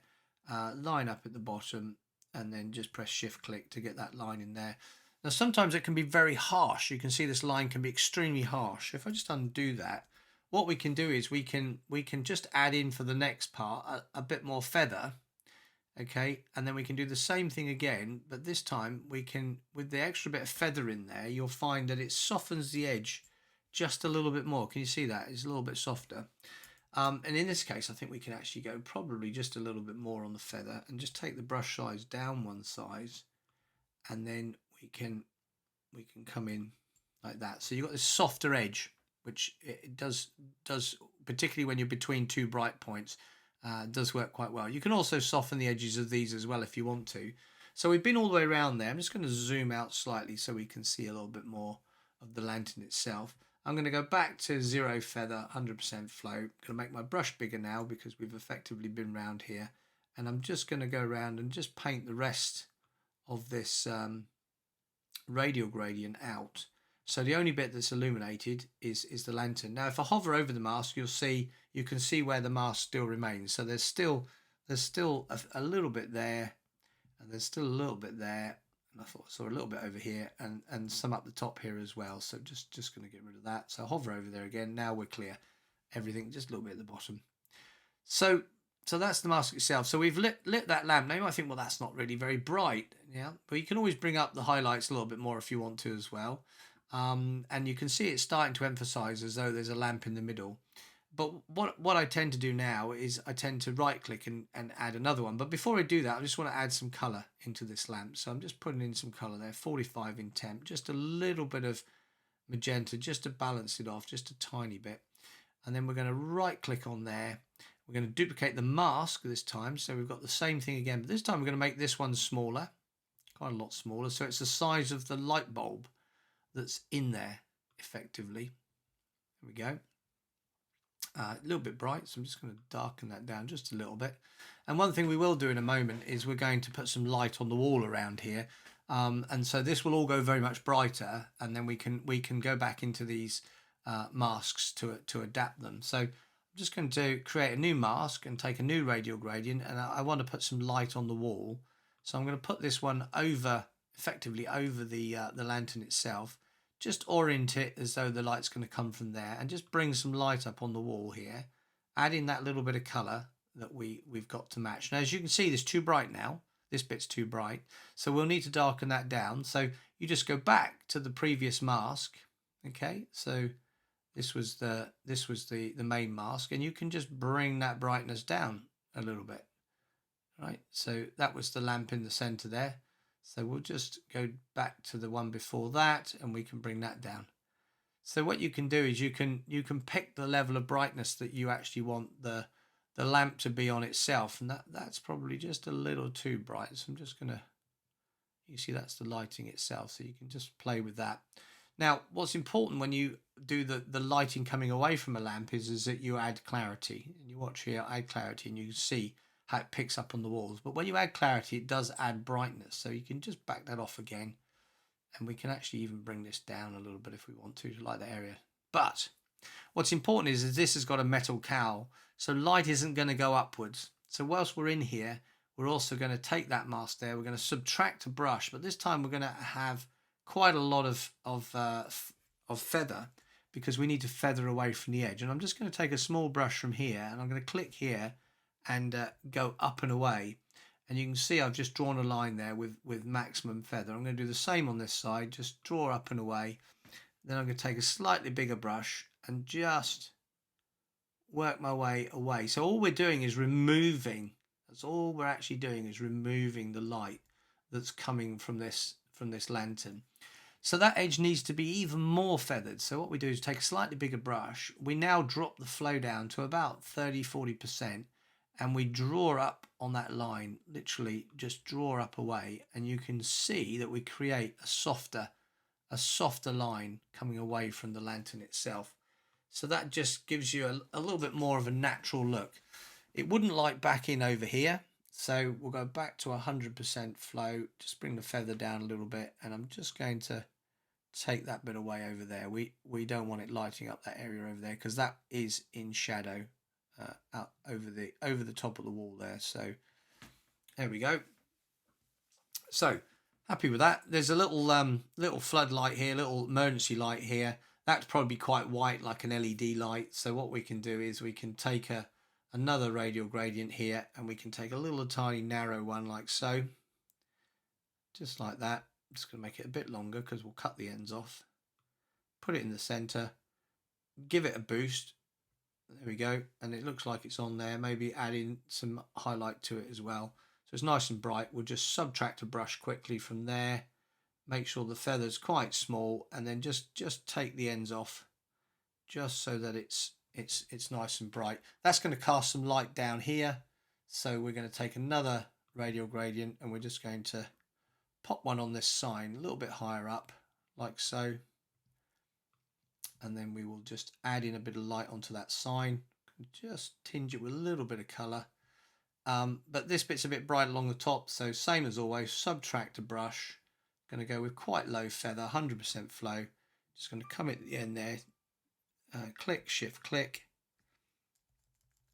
line up at the bottom, and then just press shift click to get that line in there. Now sometimes it can be very harsh. You can see this line can be extremely harsh. If I just undo that, what we can do is we can just add in for the next part a bit more feather, okay, and then we can do the same thing again, but this time we can, with the extra bit of feather in there, you'll find that it softens the edge just a little bit more. Can you see that? It's a little bit softer. And in this case, I think we can actually go probably just a little bit more on the feather and just take the brush size down one size, and then we can we can come in like that. So you've got this softer edge, which it does particularly when you're between two bright points, does work quite well. You can also soften the edges of these as well if you want to. So we've been all the way around there. I'm just going to zoom out slightly so we can see a little bit more of the lantern itself. I'm going to go back to 0 feather, 100% flow. I'm going to make my brush bigger now because we've effectively been round here. And I'm just going to go around and just paint the rest of this radial gradient out. So the only bit that's illuminated is the lantern. Now, if I hover over the mask, you can see where the mask still remains. So there's still a little bit there, and there's still a little bit there. And I thought I saw a little bit over here, and some up the top here as well. So just going to get rid of that. So hover over there again. Now we're clear. Everything just a little bit at the bottom. So that's the mask itself. So we've lit that lamp. Now you might think, well, that's not really very bright, yeah. But you can always bring up the highlights a little bit more if you want to as well. And you can see it's starting to emphasize as though there's a lamp in the middle. But what I tend to do now is I tend to right click and add another one. But before I do that, I just want to add some color into this lamp. So I'm just putting in some color there, 45 in temp, just a little bit of magenta, just to balance it off, just a tiny bit. And then we're going to right click on there. We're going to duplicate the mask this time. So we've got the same thing again, but this time we're going to make this one smaller, quite a lot smaller. So it's the size of the light bulb that's in there effectively. There we go. A little bit bright, so I'm just going to darken that down just a little bit. And one thing we will do in a moment is we're going to put some light on the wall around here, and so this will all go very much brighter, and then we can go back into these masks to adapt them. So I'm just going to create a new mask and take a new radial gradient, and I want to put some light on the wall. So I'm going to put this one effectively over the lantern itself. Just orient it as though the light's going to come from there, and just bring some light up on the wall here, add in that little bit of colour that we've got to match. Now, as you can see, it's too bright now. This bit's too bright, so we'll need to darken that down. So you just go back to the previous mask. Okay, so this was the main mask, and you can just bring that brightness down a little bit. Right, so that was the lamp in the centre there. So we'll just go back to the one before that, and we can bring that down. So what you can do is you can pick the level of brightness that you actually want the lamp to be on itself, and that's probably just a little too bright. So I'm just gonna, you see that's the lighting itself, so you can just play with that. Now, what's important when you do the lighting coming away from a lamp is that you add clarity, and you watch here, add clarity, and you can see how it picks up on the walls. But when you add clarity, it does add brightness. So you can just back that off again. And we can actually even bring this down a little bit if we want to light that area. But what's important is this has got a metal cowl. So light isn't going to go upwards. So whilst we're in here, we're also going to take that mask there. We're going to subtract a brush. But this time we're going to have quite a lot of feather, because we need to feather away from the edge. And I'm just going to take a small brush from here, and I'm going to click here and go up and away, and you can see I've just drawn a line there with maximum feather. I'm going to do the same on this side, just draw up and away. Then I'm going to take a slightly bigger brush and just work my way away. So all we're doing is removing, that's all we're actually doing is removing the light that's coming from this lantern. So that edge needs to be even more feathered. So what we do is take a slightly bigger brush. We now drop the flow down to about 30-40%. And we draw up on that line, literally just draw up away, and you can see that we create a softer line coming away from the lantern itself. So that just gives you a little bit more of a natural look. It wouldn't light back in over here, so we'll go back to 100% flow, just bring the feather down a little bit, and I'm just going to take that bit away over there. We don't want it lighting up that area over there, because that is in shadow. Out over the top of the wall there. So there we go. So happy with that. There's a little floodlight here, little emergency light here. That's probably quite white, like an LED light. So what we can do is we can take another radial gradient here, and we can take a little tiny narrow one like so, just like that. I'm just going to make it a bit longer because we'll cut the ends off. Put it in the center, give it a boost. There we go, and it looks like it's on there. Maybe add in some highlight to it as well, so it's nice and bright. We'll just subtract a brush quickly from there, make sure the feather's quite small, and then just take the ends off, just so that it's nice and bright. That's going to cast some light down here, so we're going to take another radial gradient and we're just going to pop one on this sign a little bit higher up, like so, and then we will just add in a bit of light onto that sign, just tinge it with a little bit of colour. But this bit's a bit bright along the top, so same as always, subtract a brush. Going to go with quite low feather, 100% flow. Just going to come at the end there, click, shift, click,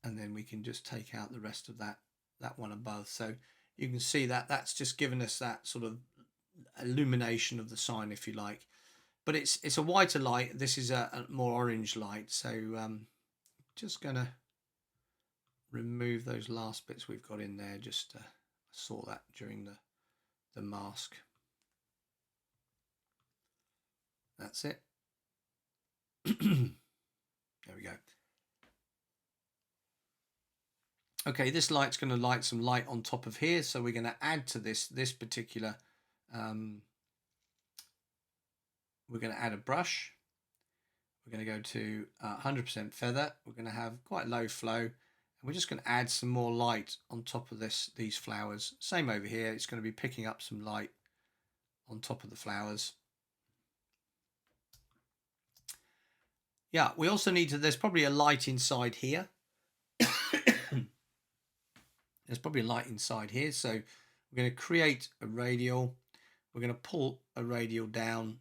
and then we can just take out the rest of that one above. So you can see that that's just given us that sort of illumination of the sign, if you like. But it's a whiter light. This is a more orange light. So just going to remove those last bits we've got in there. Just saw that during the mask. That's it. There we go. Okay, this light's going to light some light on top of here, so we're going to add to this particular. We're going to add a brush. We're going to go to 100% feather. We're going to have quite low flow, and we're just going to add some more light on top of these flowers. Same over here. It's going to be picking up some light on top of the flowers. Yeah, we also need to. There's probably a light inside here. There's probably a light inside here, so we're going to create a radial. We're going to pull a radial down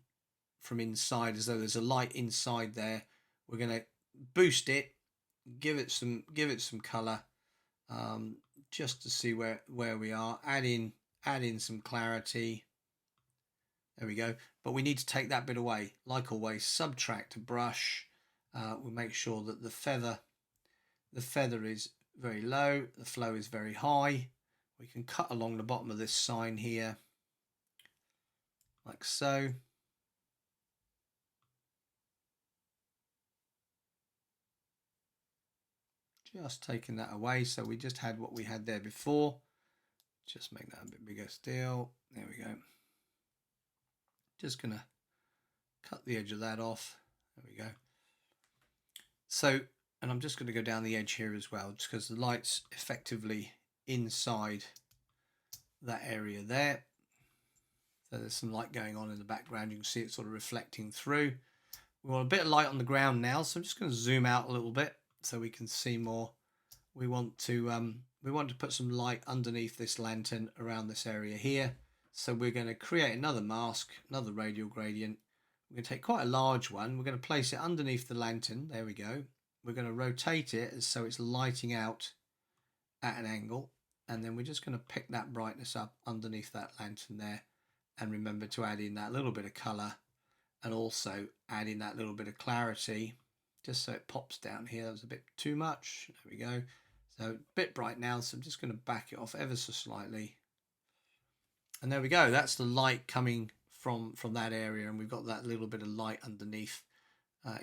from inside as though there's a light inside there. We're going to boost it, give it some color, just to see where we are. Add in some clarity. There we go. But we need to take that bit away. Like always, subtract a brush. We'll make sure that the feather is very low, the flow is very high. We can cut along the bottom of this sign here, like so. Just taking that away, so we just had what we had there before. Just make that a bit bigger still. There we go. Just gonna cut the edge of that off. There we go. So, and I'm just going to go down the edge here as well, just because the light's effectively inside that area there. So there's some light going on in the background. You can see it sort of reflecting through. We want a bit of light on the ground now, so I'm just going to zoom out a little bit so we can see more. We want to put some light underneath this lantern around this area here. So we're going to create another mask, another radial gradient. We're going to take quite a large one. We're going to place it underneath the lantern. There we go. We're going to rotate it so it's lighting out at an angle. And then we're just going to pick that brightness up underneath that lantern there. And remember to add in that little bit of colour and also add in that little bit of clarity, just so it pops down here. That was a bit too much. There we go. So a bit bright now, so I'm just going to back it off ever so slightly. And there we go. That's the light coming from that area, and we've got that little bit of light underneath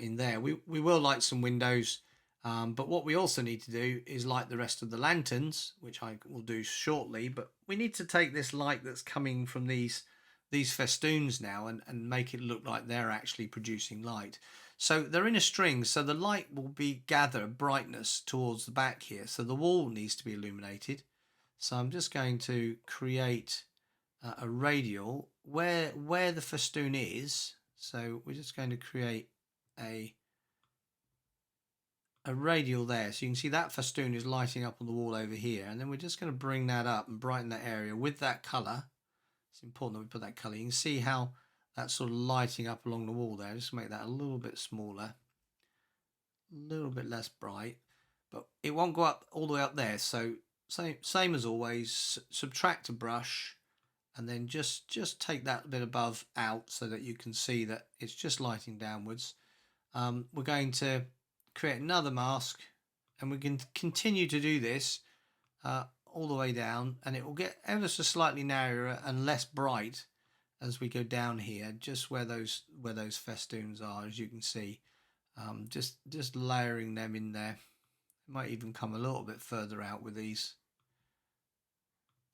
in there. We will light some windows, but what we also need to do is light the rest of the lanterns, which I will do shortly. But we need to take this light that's coming from these festoons now and make it look like they're actually producing light. So they're in a string, so the light will gather brightness towards the back here. So the wall needs to be illuminated. So I'm just going to create a radial where the festoon is. So we're just going to create a radial there. So you can see that festoon is lighting up on the wall over here, and then we're just going to bring that up and brighten that area with that color. It's important that we put that color. You can see how that's sort of lighting up along the wall there. Just make that a little bit smaller, a little bit less bright, but it won't go up all the way up there. So same as always, subtract a brush and then just take that bit above out so that you can see that it's just lighting downwards. We're going to create another mask, and we can continue to do this all the way down, and it will get ever so slightly narrower and less bright as we go down here, just where those festoons are, as you can see. Just layering them in there. It might even come a little bit further out with these.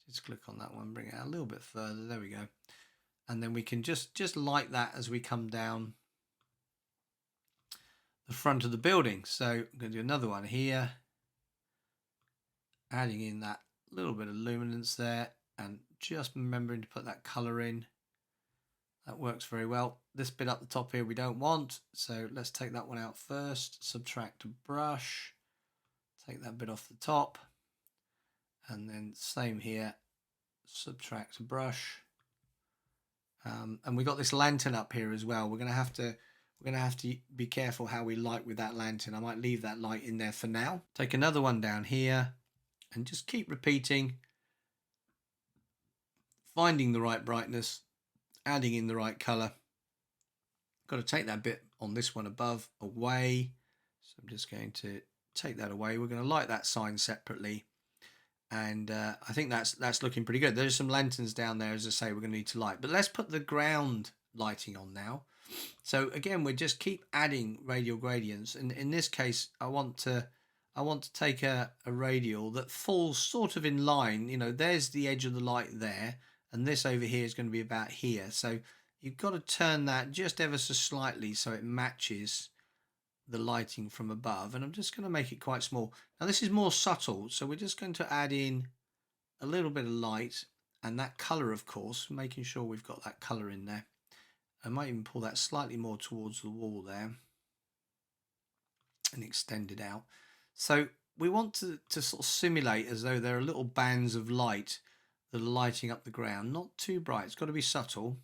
Just click on that one, bring it out a little bit further. There we go. and then we can just light that as we come down the front of the building. So I'm going to do another one here, adding in that little bit of luminance there, and just remembering to put that color in. That works very well. This bit up the top here we don't want, so let's take that one out first. Subtract a brush, take that bit off the top, and then same here, subtract a brush. And we got this lantern up here as well. We're gonna have to be careful how we light with that lantern. I might leave that light in there for now. Take another one down here and just keep repeating, finding the right brightness, adding in the right color. Got to take that bit on this one above away. So I'm just going to take that away. We're going to light that sign separately. And I think that's looking pretty good. There's some lanterns down there, as I say, we're going to need to light. But let's put the ground lighting on now. So again, we just keep adding radial gradients. And in this case, I want to take a radial that falls sort of in line. You know, there's the edge of the light there, and this over here is going to be about here. So you've got to turn that just ever so slightly so it matches the lighting from above. And I'm just going to make it quite small. Now this is more subtle, so we're just going to add in a little bit of light and that color, of course, making sure we've got that color in there. I might even pull that slightly more towards the wall there and extend it out. So we want to sort of simulate as though there are little bands of light that are lighting up the ground. Not too bright, it's got to be subtle.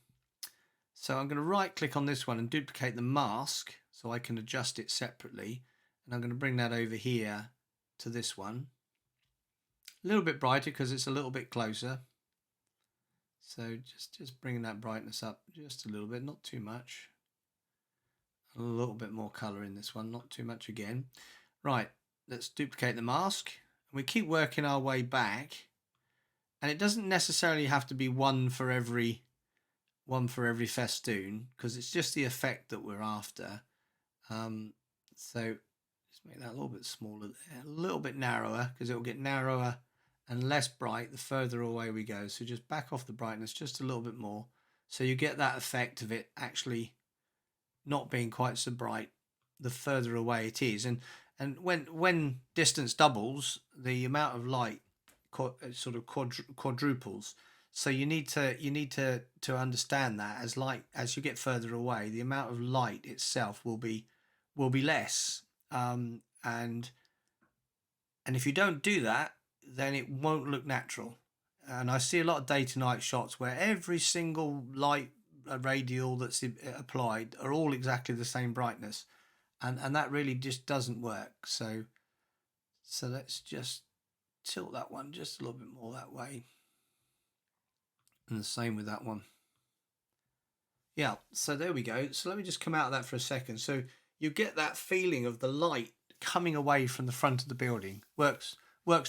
So I'm going to right click on this one and duplicate the mask so I can adjust it separately. And I'm going to bring that over here to this one. A little bit brighter because it's a little bit closer. So just bringing that brightness up just a little bit, not too much. A little bit more color in this one, not too much again. Right, let's duplicate the mask. And we keep working our way back. And it doesn't necessarily have to be one for every festoon, because it's just the effect that we're after. So just make that a little bit smaller there, a little bit narrower, because it will get narrower and less bright the further away we go. So just back off the brightness just a little bit more, so you get that effect of it actually not being quite so bright the further away it is. And when distance doubles, the amount of light sort of quadruples. So you need to understand that as you get further away, the amount of light itself will be less. And if you don't do that, then it won't look natural. And I see a lot of day to night shots where every single light radial that's applied are all exactly the same brightness, and that really just doesn't work. So let's just tilt that one just a little bit more that way. And the same with that one. Yeah, so there we go. So let me just come out of that for a second. So you get that feeling of the light coming away from the front of the building. Works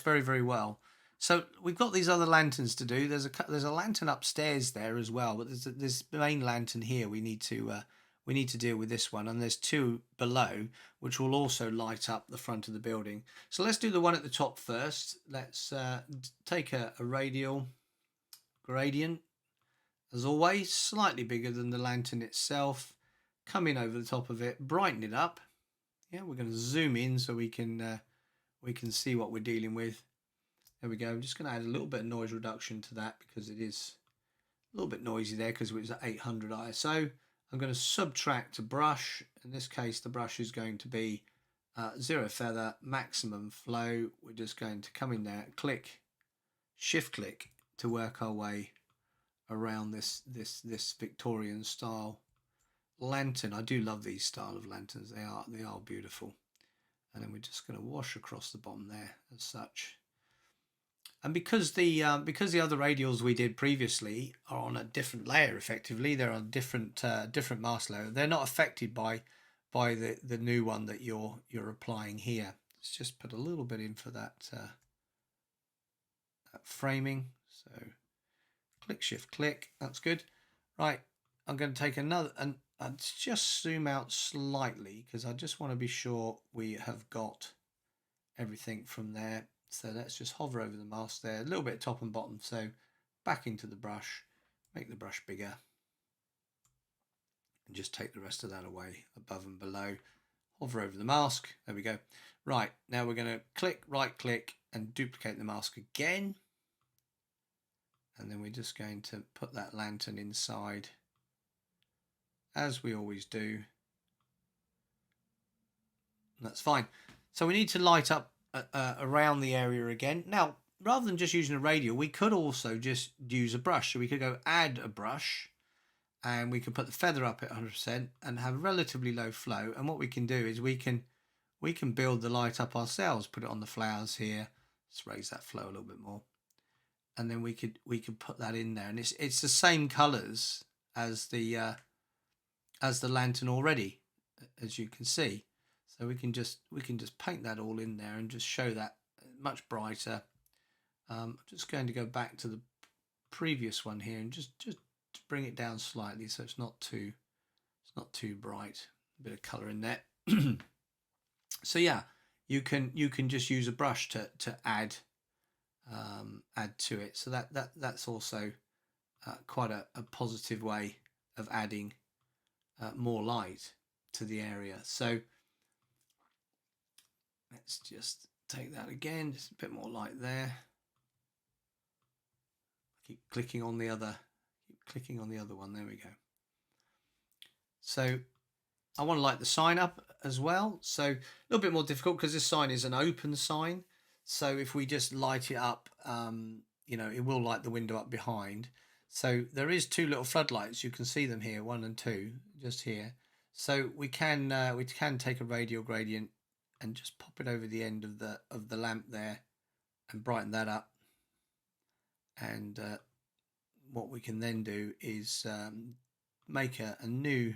very, very well. So we've got these other lanterns to do. There's a lantern upstairs there as well, but there's this main lantern here. We need to deal with this one, and there's two below which will also light up the front of the building. So let's do the one at the top first. Let's take a radial gradient, as always, slightly bigger than the lantern itself. Come in over the top of it, brighten it up. Yeah, we're going to zoom in so we can see what we're dealing with. There we go. I'm just going to add a little bit of noise reduction to that because it is a little bit noisy there because it was at 800 ISO. I'm going to subtract a brush. In this case, the brush is going to be zero feather, maximum flow. We're just going to come in there, click, shift click to work our way around this Victorian style lantern. I do love these style of lanterns. They are beautiful. And then we're just going to wash across the bottom there as such. And because the other radials we did previously are on a different layer, effectively they're on different mask layer. They're not affected by the new one that you're applying here. Let's just put a little bit in for that framing. So click, shift click. That's good. Right, I'm going to take another and just zoom out slightly because I just want to be sure we have got everything from there. So let's just hover over the mask there, a little bit top and bottom. So back into the brush, make the brush bigger. and just take the rest of that away above and below. Hover over the mask. There we go. Right, now we're going to click, right click, and duplicate the mask again. And then we're just going to put that lantern inside, as we always do. And that's fine. So we need to light up around the area again. Now, rather than just using a radial, we could also just use a brush. So we could go add a brush, and we can put the feather up at 100% and have relatively low flow. And what we can do is we can build the light up ourselves, put it on the flowers here. Let's raise that flow a little bit more. And then we could put that in there, and it's the same colors as the lantern already, as you can see. So we can just paint that all in there and just show that much brighter. I'm just going to go back to the previous one here and just to bring it down slightly so it's not too bright. A bit of color in there. So yeah, you can just use a brush to add to it. So that's also quite a positive way of adding more light to the area. So let's just take that again, just a bit more light there. Keep clicking on the other one. There we go. So I want to light the sign up as well. So a little bit more difficult because this sign is an open sign. So if we just light it up, you know, it will light the window up behind. So there is two little floodlights. You can see them here, 1 and 2, just here. So we can take a radial gradient and just pop it over the end of the lamp there and brighten that up. And what we can then do is make a new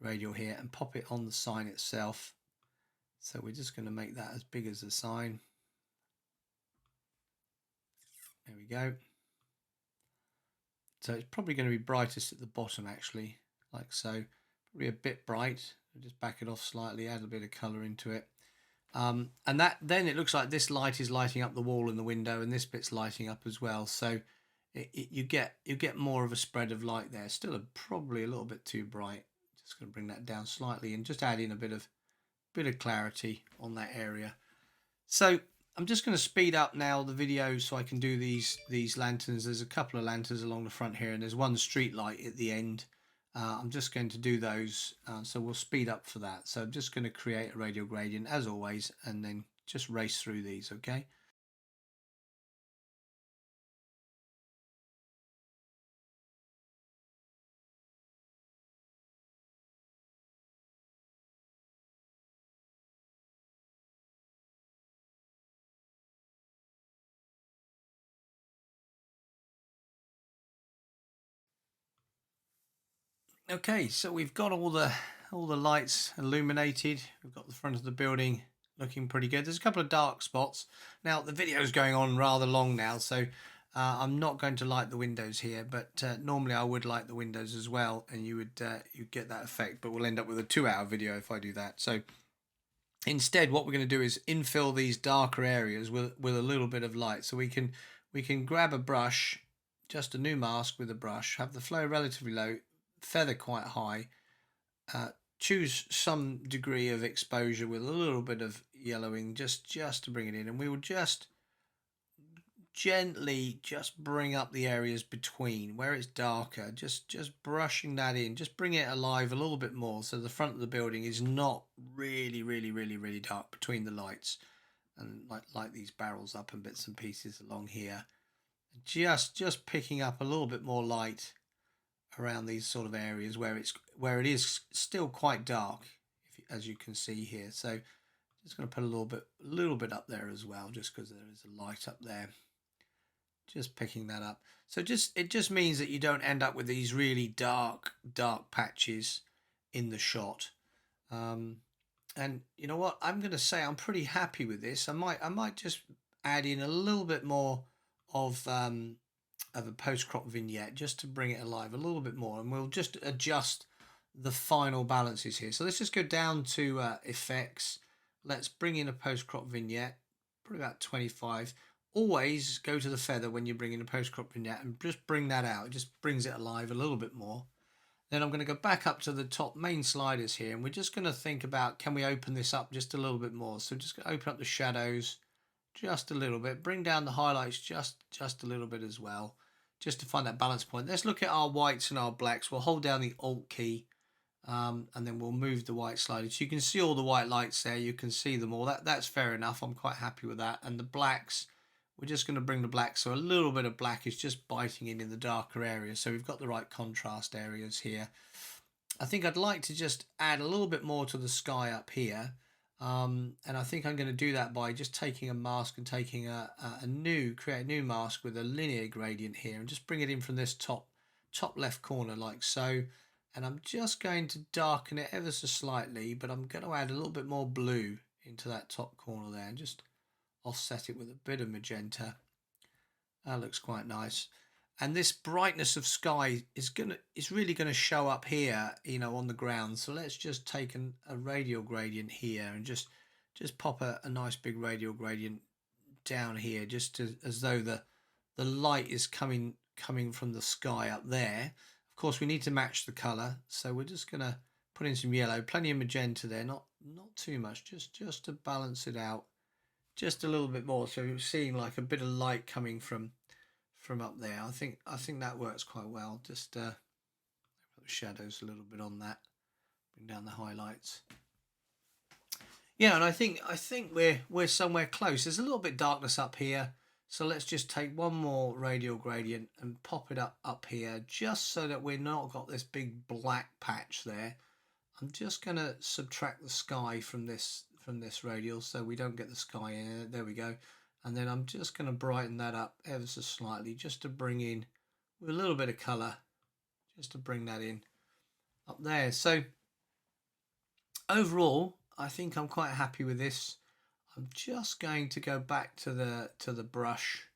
radial here and pop it on the sign itself. So we're just going to make that as big as the sign. There we go. So it's probably going to be brightest at the bottom, actually, like so. Probably a bit bright. We'll just back it off slightly, add a bit of colour into it. And then it looks like this light is lighting up the wall and the window, and this bit's lighting up as well. So you get more of a spread of light there. Still probably a little bit too bright. Just going to bring that down slightly and just add in a bit of clarity on that area. So I'm just going to speed up now the video so I can do these lanterns. There's a couple of lanterns along the front here, and there's one street light at the end. I'm just going to do those, so we'll speed up for that. So I'm just going to create a radial gradient as always, and then just race through these, okay? Okay, so we've got all the lights illuminated. We've got the front of the building looking pretty good. There's a couple of dark spots. Now the video is going on rather long now, so I'm not going to light the windows here, but normally I would light the windows as well, and you get that effect, but we'll end up with a 2-hour video if I do that. So instead what we're going to do is infill these darker areas with a little bit of light. So we can grab a brush, just a new mask with a brush, have the flow relatively low, feather quite high, choose some degree of exposure with a little bit of yellowing just to bring it in, and we will just gently just bring up the areas between where it's darker, just brushing that in, just bring it alive a little bit more so the front of the building is not really dark between the lights, and like these barrels up and bits and pieces along here, just picking up a little bit more light around these sort of areas where it is still quite dark, as you can see here. So just going to put a little bit up there as well, just because there is a light up there. Just picking that up. So it just means that you don't end up with these really dark patches in the shot. And you know what? I'm going to say I'm pretty happy with this. I might just add in a little bit more of a post-crop vignette just to bring it alive a little bit more, and we'll just adjust the final balances here. So let's just go down to effects. Let's bring in a post-crop vignette, probably about 25. Always go to the feather when you bring in a post-crop vignette and just bring that out. It just brings it alive a little bit more. Then I'm going to go back up to the top main sliders here, and we're just going to think about, can we open this up just a little bit more? So just going to open up the shadows just a little bit, bring down the highlights just a little bit as well, just to find that balance point. Let's look at our whites and our blacks. We'll hold down the Alt key, and then we'll move the white slider. So you can see all the white lights there. You can see them all. That's fair enough. I'm quite happy with that. And the blacks, we're just going to bring the black, so a little bit of black is just biting in the darker areas. So we've got the right contrast areas here. I think I'd like to just add a little bit more to the sky up here. And I think I'm going to do that by just taking a mask and taking create a new mask with a linear gradient here, and just bring it in from this top left corner like so. And I'm just going to darken it ever so slightly, but I'm going to add a little bit more blue into that top corner there, and just offset it with a bit of magenta. That looks quite nice. And this brightness of sky is really gonna show up here, you know, on the ground. So let's just take a radial gradient here, and just pop a nice big radial gradient down here, just as though the light is coming from the sky up there. Of course, we need to match the color, so we're just gonna put in some yellow, plenty of magenta there, not too much, just to balance it out just a little bit more. So you're seeing like a bit of light coming from up there. I think that works quite well. Just put the shadows a little bit on that, bring down the highlights. Yeah, and I think we're somewhere close. There's a little bit darkness up here, so let's just take one more radial gradient and pop it up here, just so that we're not got this big black patch there. I'm just going to subtract the sky from this radial, so we don't get the sky in it. There we go. And then I'm just going to brighten that up ever so slightly, just to bring in with a little bit of colour, just to bring that in up there. So overall, I think I'm quite happy with this. I'm just going to go back to the brush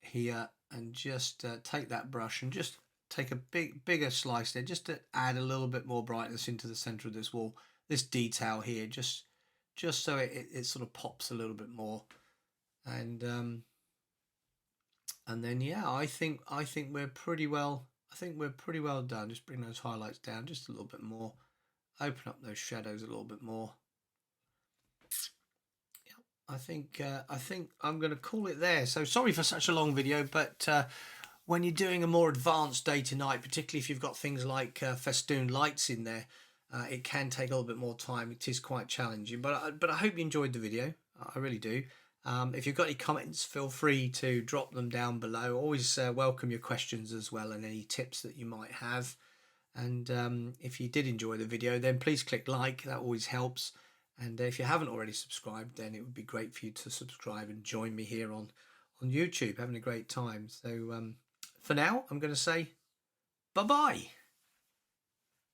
here, and just take that brush and just take a bigger slice there, just to add a little bit more brightness into the center of this wall, this detail here, just so it sort of pops a little bit more. And then yeah, I think we're pretty well done. Just bring those highlights down just a little bit more, open up those shadows a little bit more. Yeah, I think I'm going to call it there. So sorry for such a long video, but when you're doing a more advanced day to night, particularly if you've got things like festoon lights in there, it can take a little bit more time. It is quite challenging, but I hope you enjoyed the video. I really do. If you've got any comments, feel free to drop them down below. Always welcome your questions as well, and any tips that you might have. And if you did enjoy the video, then please click like. That always helps. And if you haven't already subscribed, then it would be great for you to subscribe and join me here on YouTube. Having a great time. So for now, I'm going to say bye-bye.